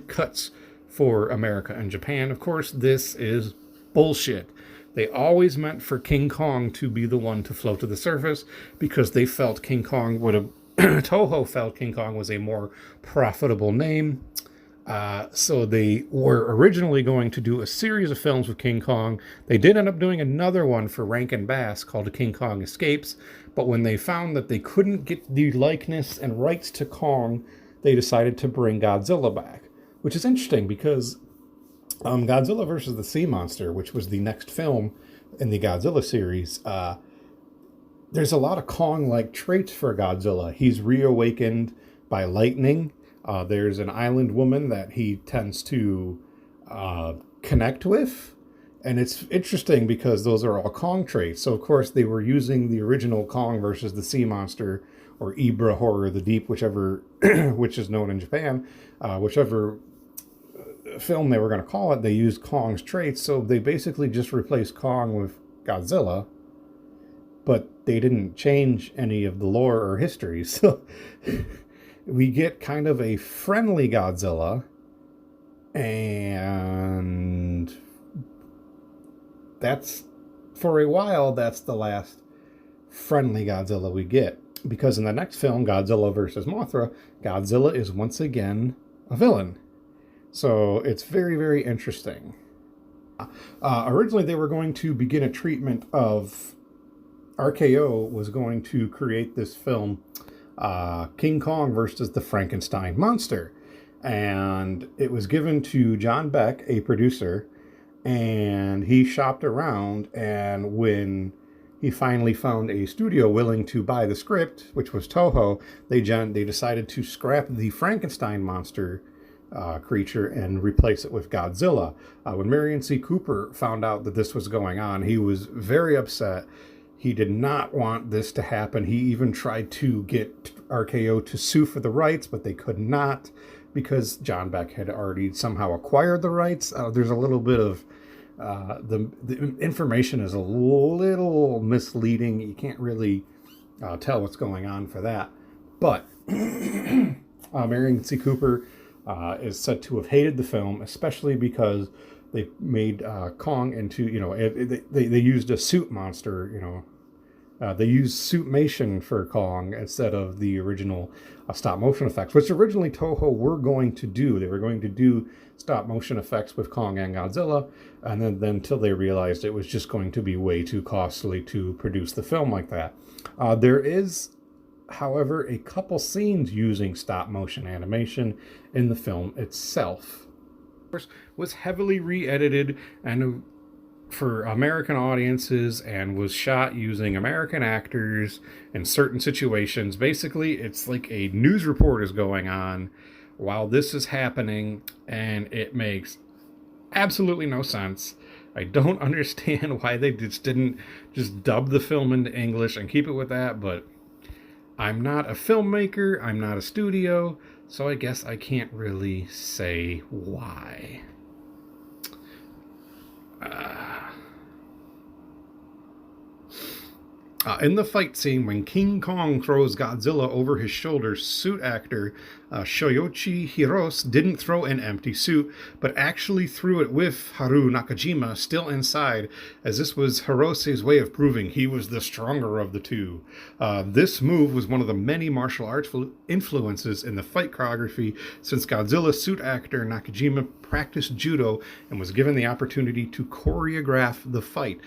cuts for America and Japan. Of course, this is bullshit. They always meant for King Kong to be the one to float to the surface because they felt King Kong would have Toho felt King Kong was a more profitable name. So they were originally going to do a series of films with King Kong. They did end up doing another one for Rankin Bass called King Kong Escapes. But when they found that they couldn't get the likeness and rights to Kong, they decided to bring Godzilla back. Which is interesting because Godzilla vs. the Sea Monster, which was the next film in the Godzilla series, there's a lot of Kong-like traits for Godzilla. He's reawakened by lightning. There's an island woman that he tends to connect with. And it's interesting because those are all Kong traits. So, of course, they were using the original Kong versus the Sea Monster, or Ibra Horror of the Deep, whichever, which is known in Japan, whichever film they were going to call it, they used Kong's traits. So they basically just replaced Kong with Godzilla. But they didn't change any of the lore or history. So we get kind of a friendly Godzilla. And that's, for a while, that's the last friendly Godzilla we get. Because in the next film, Godzilla vs. Mothra, Godzilla is once again a villain. So it's very, very interesting. Originally, they were going to begin a treatment of... RKO was going to create this film, King Kong versus the Frankenstein Monster. And it was given to John Beck, a producer, and he shopped around, and when he finally found a studio willing to buy the script, which was Toho, they decided to scrap the Frankenstein monster creature and replace it with Godzilla. When Marion C. Cooper found out that this was going on, he was very upset. He did not want this to happen. He even tried to get RKO to sue for the rights, but they could not because John Beck had already somehow acquired the rights. There's a little bit of... the information is a little misleading. You can't really tell what's going on for that. But Marion C. Cooper is said to have hated the film, especially because they made Kong into, they used a suit monster, they used suitmation for Kong instead of the original stop motion effects, which originally Toho were going to do. They were going to do stop motion effects with Kong and Godzilla, and then until they realized it was just going to be way too costly to produce the film like that. There is, however, a couple scenes using stop motion animation in the film itself. Was heavily re-edited and for American audiences and was shot using American actors in certain situations. Basically, it's like a news report is going on while this is happening, and it makes absolutely no sense. I don't understand why they just didn't just dub the film into English and keep it with that, but I'm not a filmmaker, I'm not a studio, so I guess I can't really say why. In the fight scene, when King Kong throws Godzilla over his shoulders, suit actor Shoichi Hirose didn't throw an empty suit, but actually threw it with Haru Nakajima still inside, as this was Hirose's way of proving he was the stronger of the two. This move was one of the many martial arts influences in the fight choreography, since Godzilla suit actor Nakajima practiced judo and was given the opportunity to choreograph the fight.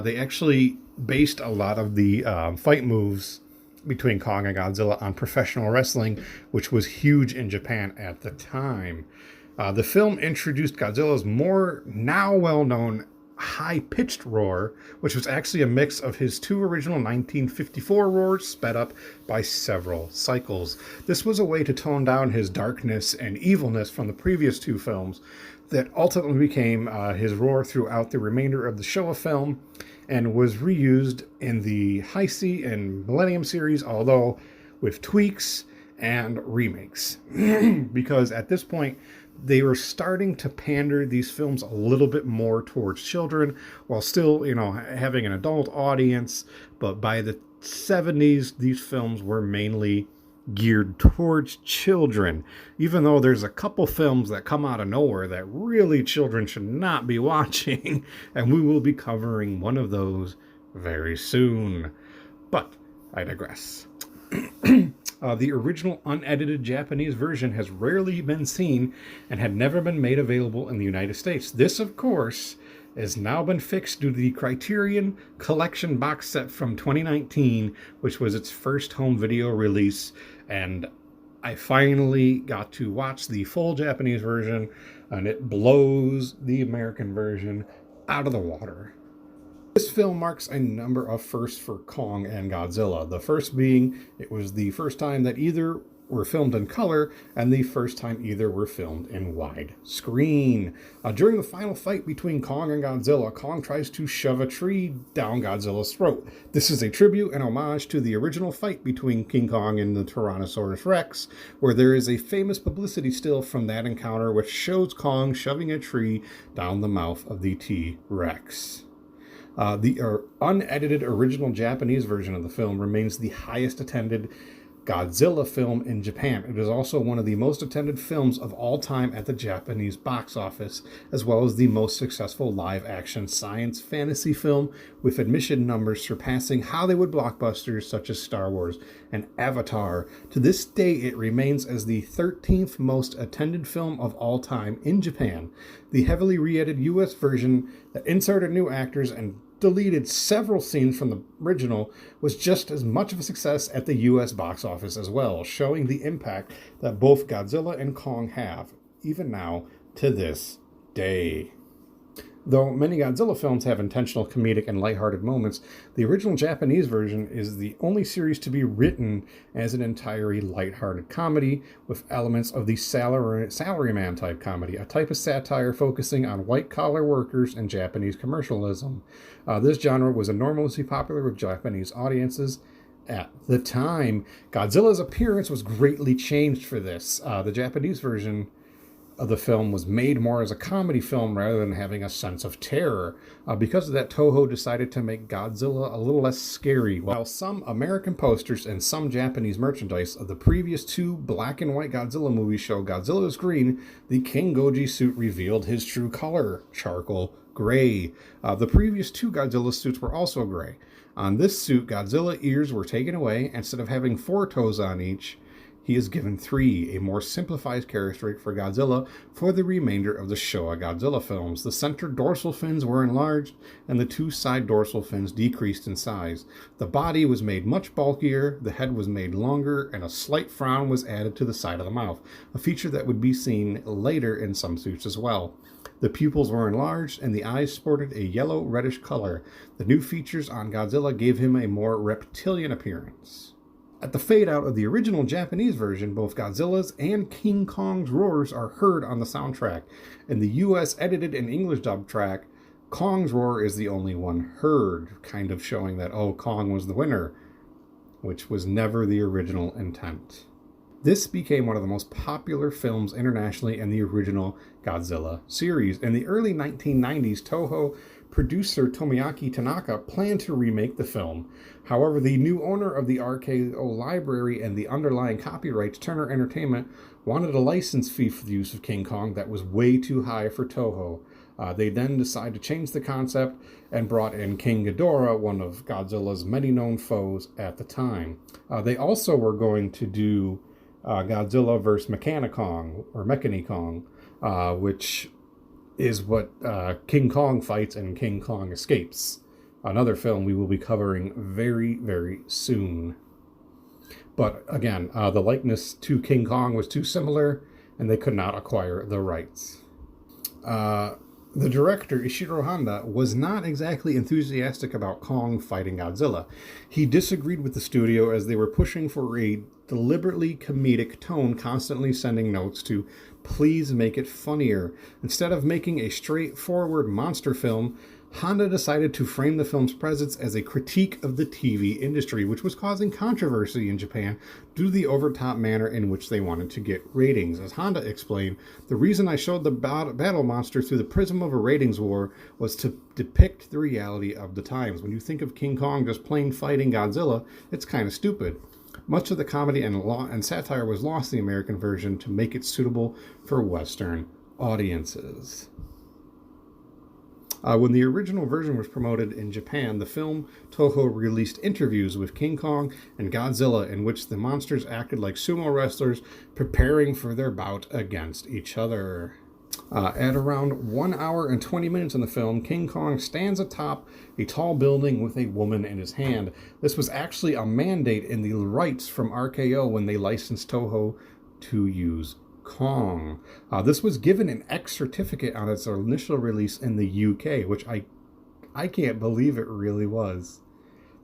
They actually based a lot of the fight moves between Kong and Godzilla on professional wrestling, which was huge in Japan at the time. The film introduced Godzilla's more now well-known high-pitched roar, which was actually a mix of his two original 1954 roars sped up by several cycles. This was a way to tone down his darkness and evilness from the previous two films that ultimately became his roar throughout the remainder of the Showa film, and was reused in the Heisei and Millennium series, although with tweaks and remakes. Because at this point, they were starting to pander these films a little bit more towards children, while still, having an adult audience. But by the 70s, these films were mainly geared towards children, even though there's a couple films that come out of nowhere that really children should not be watching, and we will be covering one of those very soon. But I digress. The original unedited Japanese version has rarely been seen and had never been made available in the United States. This, of course, has now been fixed due to the Criterion Collection box set from 2019, which was its first home video release, and I finally got to watch the full Japanese version, and it blows the American version out of the water. This film marks a number of firsts for Kong and Godzilla. The first being, it was the first time that either were filmed in color, and the first time either were filmed in widescreen. During the final fight between Kong and Godzilla, Kong tries to shove a tree down Godzilla's throat. This is a tribute and homage to the original fight between King Kong and the Tyrannosaurus Rex, where there is a famous publicity still from that encounter which shows Kong shoving a tree down the mouth of the T-Rex. The unedited original Japanese version of the film remains the highest attended Godzilla film in Japan. It is also one of the most attended films of all time at the Japanese box office, as well as the most successful live-action science fantasy film, with admission numbers surpassing Hollywood blockbusters such as Star Wars and Avatar. To this day, it remains as the 13th most attended film of all time in Japan. The heavily re-edited US version that inserted new actors and deleted several scenes from the original was just as much of a success at the US box office as well, showing the impact that both Godzilla and Kong have, even now, to this day. Though many Godzilla films have intentional comedic and lighthearted moments, the original Japanese version is the only series to be written as an entirely lighthearted comedy, with elements of the salaryman type comedy, a type of satire focusing on white-collar workers and Japanese commercialism. This genre was enormously popular with Japanese audiences at the time. Godzilla's appearance was greatly changed for this. The Japanese version of the film was made more as a comedy film rather than having a sense of terror. Because of that, Toho decided to make Godzilla a little less scary. While some American posters and some Japanese merchandise of the previous two black and white Godzilla movies show Godzilla as green, the King Goji suit revealed his true color, charcoal gray. The previous two Godzilla suits were also gray. On this suit, Godzilla ears were taken away. Instead of having 4 toes on each, he is given 3, a more simplified characteristic for Godzilla for the remainder of the Showa Godzilla films. The center dorsal fins were enlarged, and the 2 side dorsal fins decreased in size. The body was made much bulkier, the head was made longer, and a slight frown was added to the side of the mouth, a feature that would be seen later in some suits as well. The pupils were enlarged, and the eyes sported a yellow-reddish color. The new features on Godzilla gave him a more reptilian appearance. At the fade-out of the original Japanese version, both Godzilla's and King Kong's roars are heard on the soundtrack. In the US edited and English dubbed track, Kong's roar is the only one heard, kind of showing that, oh, Kong was the winner. which was never the original intent. This became one of the most popular films internationally in the original Godzilla series. In the early 1990s, Toho producer Tomoaki Tanaka planned to remake the film. However, the new owner of the RKO library and the underlying copyrights, Turner Entertainment, wanted a license fee for the use of King Kong that was way too high for Toho. They then decided to change the concept and brought in King Ghidorah, one of Godzilla's many known foes at the time. They also were going to do Godzilla vs. Mechanicong, or Mechanicong, which is what King Kong fights and King Kong escapes. Another film we will be covering very, very soon. But again, the likeness to King Kong was too similar, and they could not acquire the rights. The director, Ishiro Honda, was not exactly enthusiastic about Kong fighting Godzilla. He disagreed with the studio as they were pushing for a deliberately comedic tone, constantly sending notes to please make it funnier. Instead of making a straightforward monster film, Honda decided to frame the film's presence as a critique of the TV industry, which was causing controversy in Japan due to the over-top manner in which they wanted to get ratings. As Honda explained, the reason I showed the battle monster through the prism of a ratings war was to depict the reality of the times. When you think of King Kong just plain fighting Godzilla, it's kind of stupid. Much of the comedy and satire was lost in the American version to make it suitable for Western audiences. When the original version was promoted in Japan, the film Toho released interviews with King Kong and Godzilla in which the monsters acted like sumo wrestlers preparing for their bout against each other. At around 1 hour and 20 minutes in the film, King Kong stands atop a tall building with a woman in his hand. This was actually a mandate in the rights from RKO when they licensed Toho to use Kong. This was given an X certificate on its initial release in the UK, which I can't believe it really was.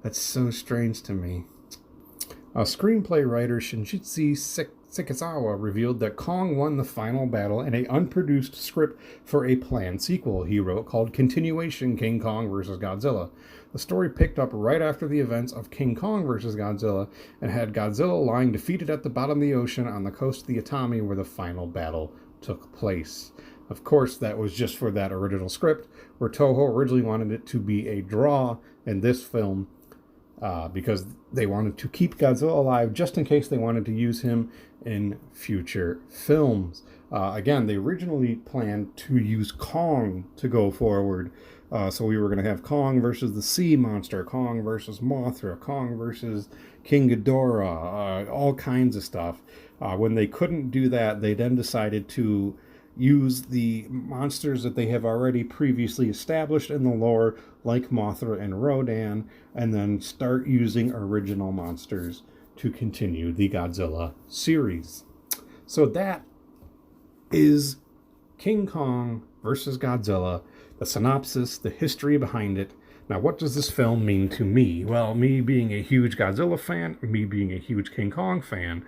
That's so strange to me. Screenplay writer Shinichi Sekizawa revealed that Kong won the final battle in an unproduced script for a planned sequel he wrote called Continuation King Kong vs. Godzilla. The story picked up right after the events of King Kong vs. Godzilla and had Godzilla lying defeated at the bottom of the ocean on the coast of the Atami where the final battle took place. Of course, that was just for that original script, where Toho originally wanted it to be a draw in this film because they wanted to keep Godzilla alive just in case they wanted to use him in future films. Again, they originally planned to use Kong to go forward. So we were going to have Kong versus the sea monster, Kong versus Mothra, Kong versus King Ghidorah, all kinds of stuff. When they couldn't do that, they then decided to use the monsters that they have already previously established in the lore, like Mothra and Rodan, and then start using original monsters to continue the Godzilla series. So that is King Kong versus Godzilla, the synopsis, the history behind it. Now, what does this film mean to me? Well, me being a huge Godzilla fan, me being a huge King Kong fan,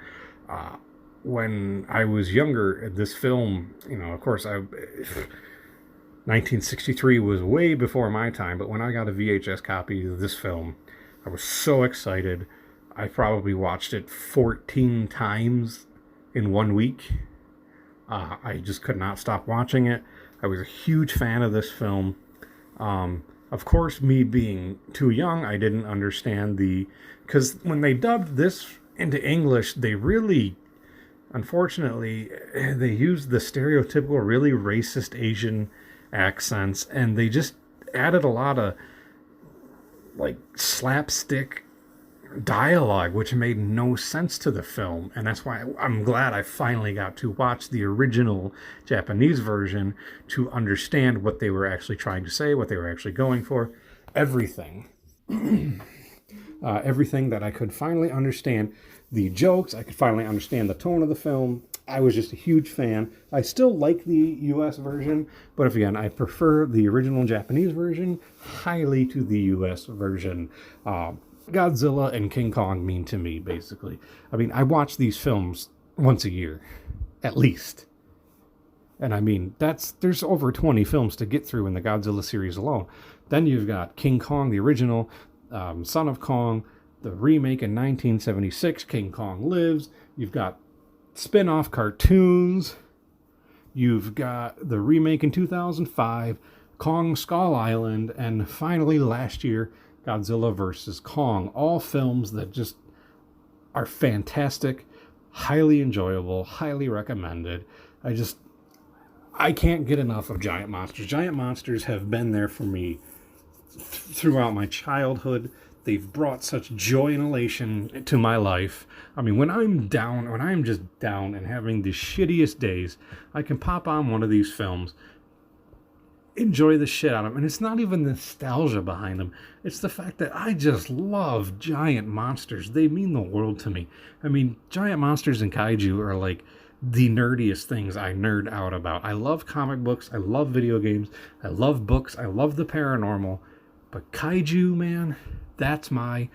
when I was younger, this film, of course, 1963 was way before my time, but when I got a VHS copy of this film, I was so excited. I probably watched it 14 times in 1 week. I just could not stop watching it. I was a huge fan of this film. Of course, me being too young, I didn't understand because when they dubbed this into English, they really, unfortunately, they used the stereotypical, really racist Asian accents, and they just added a lot of, slapstick dialogue, which made no sense to the film. And that's why I'm glad I finally got to watch the original Japanese version to understand what they were actually trying to say, what they were actually going for, everything. Everything that I could finally understand. The jokes, I could finally understand the tone of the film. I was just a huge fan. I still like the US version, but again, I prefer the original Japanese version highly to the US version. Godzilla and King Kong mean to me, basically. I mean, I watch these films once a year, at least. And I mean, there's over 20 films to get through in the Godzilla series alone. Then you've got King Kong, the original, Son of Kong, the remake in 1976, King Kong Lives. You've got spin-off cartoons. You've got the remake in 2005, Kong Skull Island, and finally last year, Godzilla vs. Kong. All films that just are fantastic, highly enjoyable, highly recommended. I can't get enough of Giant Monsters. Giant Monsters have been there for me throughout my childhood. They've brought such joy and elation to my life. I mean, when I'm just down and having the shittiest days, I can pop on one of these films, enjoy the shit out of them. And it's not even nostalgia behind them. It's the fact that I just love Giant Monsters. They mean the world to me. I mean, Giant Monsters and Kaiju are like the nerdiest things I nerd out about. I love comic books. I love video games. I love books. I love the paranormal. But Kaiju, man, that's my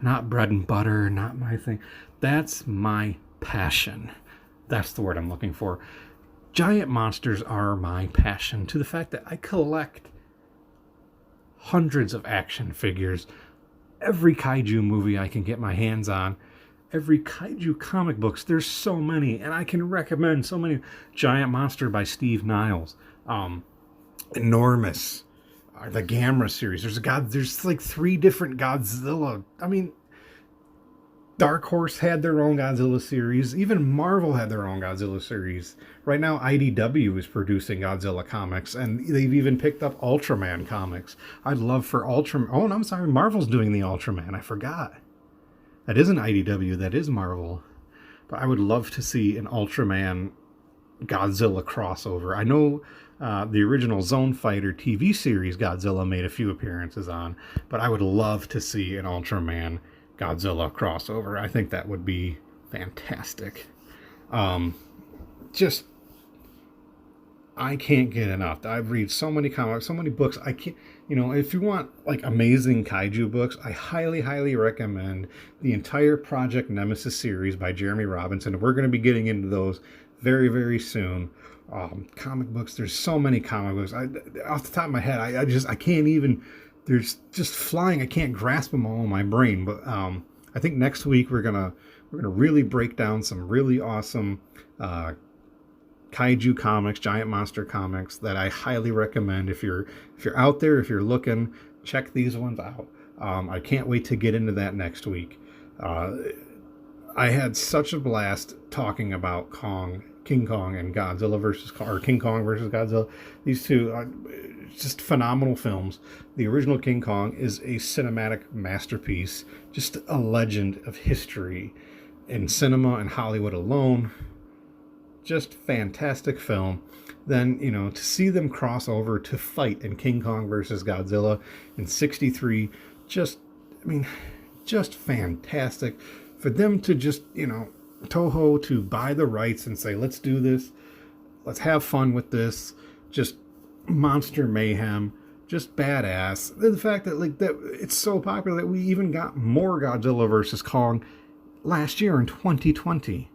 not bread and butter, not my thing. That's my passion. That's the word I'm looking for. Giant Monsters are my passion, to the fact that I collect hundreds of action figures, every kaiju movie I can get my hands on, every kaiju comic books. There's so many, and I can recommend so many. Giant Monster by Steve Niles, Enormous, the Gamera series. There's like 3 different Godzilla. I mean, Dark Horse had their own Godzilla series. Even Marvel had their own Godzilla series. Right now, IDW is producing Godzilla comics, and they've even picked up Ultraman comics. I'd love for Ultraman. Oh, and I'm sorry, Marvel's doing the Ultraman. I forgot. That isn't IDW. That is Marvel. But I would love to see an Ultraman Godzilla crossover. I know the original Zone Fighter TV series Godzilla made a few appearances on, but I would love to see an Ultraman Godzilla crossover. I think that would be fantastic. I can't get enough. I've read so many comics, so many books. I can't, if you want like amazing kaiju books, I highly, highly recommend the entire Project Nemesis series by Jeremy Robinson. We're going to be getting into those very, very soon. Comic books, there's so many comic books. Off the top of my head, I can't even, there's just flying. I can't grasp them all in my brain. But I think next week we're gonna really break down some really awesome kaiju comics, giant monster comics that I highly recommend. If you're out there, if you're looking, check these ones out. I can't wait to get into that next week. I had such a blast talking about King Kong and Godzilla versus Kong, or King Kong versus Godzilla. These two are just phenomenal films. The original King Kong is a cinematic masterpiece, just a legend of history in cinema and Hollywood alone. Just fantastic film. Then, to see them cross over to fight in King Kong versus Godzilla in '63, just fantastic. For them to just, Toho to buy the rights and say, let's do this, let's have fun with this, just monster mayhem, just badass. The fact that that it's so popular that we even got more Godzilla vs. Kong last year in 2020.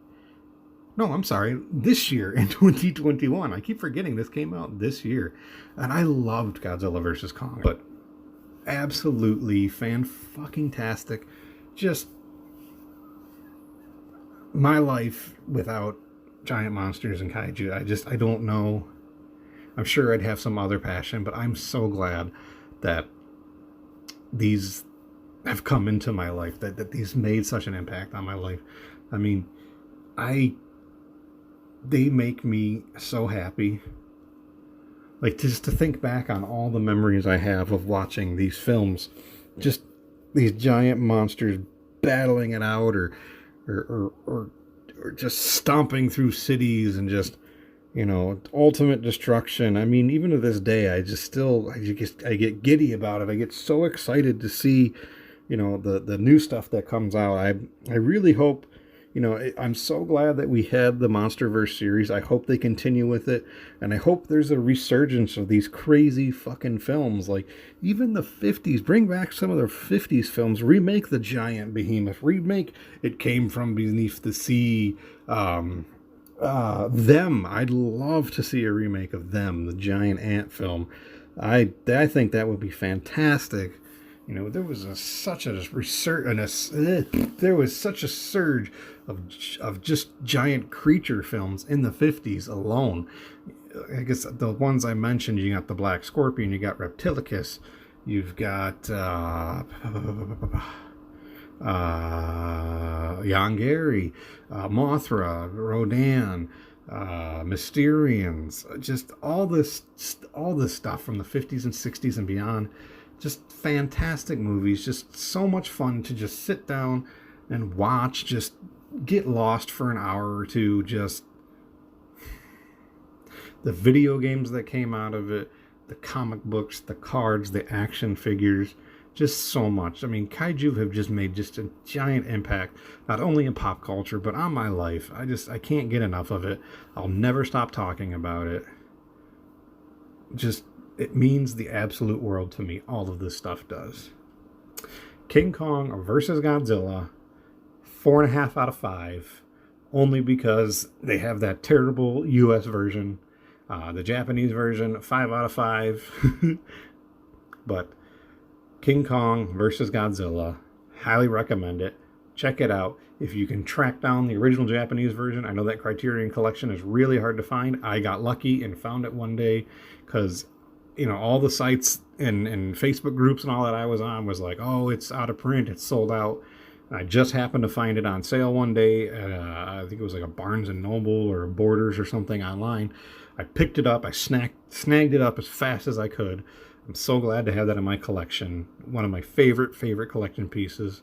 No, I'm sorry, this year in 2021. I keep forgetting this came out this year. And I loved Godzilla vs. Kong, but absolutely fan-fucking-tastic. Just my life without giant monsters and kaiju. I don't know. I'm sure I'd have some other passion, but I'm so glad that these have come into my life, that these made such an impact on my life. I mean, they make me so happy. Like, just to think back on all the memories I have of watching these films, just these giant monsters battling it out, or just stomping through cities and just, ultimate destruction. I mean, even to this day, I get giddy about it. I get so excited to see, the new stuff that comes out. I really hope, I'm so glad that we had the MonsterVerse series. I hope they continue with it, and I hope there's a resurgence of these crazy fucking films. Like, even the 50s, bring back some of the 50s films, remake the Giant Behemoth, remake It Came From Beneath the Sea, Them. I'd love to see a remake of Them, the giant ant film. I think that would be fantastic. You know, there was such a surge of just giant creature films in the 50s alone. I guess the ones I mentioned, you got the Black Scorpion, you got Reptilicus, you've got Jan Gary, Mothra, Rodan, Mysterians, just all this stuff from the 50s and 60s and beyond. Just fantastic movies, just so much fun to just sit down and watch, just get lost for an hour or two. Just the video games that came out of it, the comic books, the cards, the action figures, just so much. I mean, kaiju have just made just a giant impact, not only in pop culture, but on my life. I can't get enough of it. I'll never stop talking about it. Just, it means the absolute world to me. All of this stuff does. King Kong versus Godzilla, 4.5 out of 5, only because they have that terrible US version. The Japanese version, 5 out of 5. But King Kong versus Godzilla, highly recommend it. Check it out. If you can track down the original Japanese version, I know that Criterion Collection is really hard to find. I got lucky and found it one day because, you know, all the sites and Facebook groups and all that I was on was like, oh, it's out of print, it's sold out. I just happened to find it on sale one day at I think it was like a Barnes & Noble or a Borders or something online. I picked it up, I snagged it up as fast as I could. I'm so glad to have that in my collection. One of my favorite collection pieces.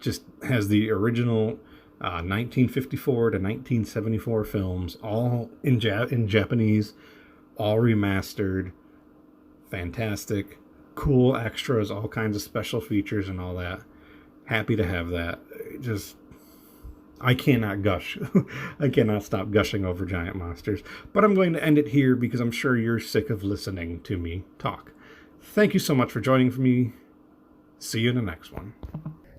Just has the original 1954 to 1974 films, all in Japanese, all remastered. Fantastic. Cool extras, all kinds of special features and all that. Happy to have that. Just, I cannot gush. I cannot stop gushing over giant monsters. But I'm going to end it here because I'm sure you're sick of listening to me talk. Thank you so much for joining me. See you in the next one.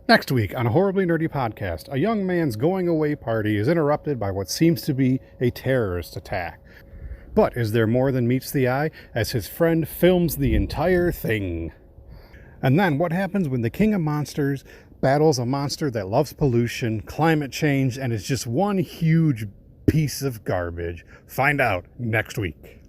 Next week on a Horribly Nerdy Podcast, a young man's going away party is interrupted by what seems to be a terrorist attack. But is there more than meets the eye as his friend films the entire thing? And then what happens when the King of Monsters battles a monster that loves pollution, climate change, and is just one huge piece of garbage? Find out next week.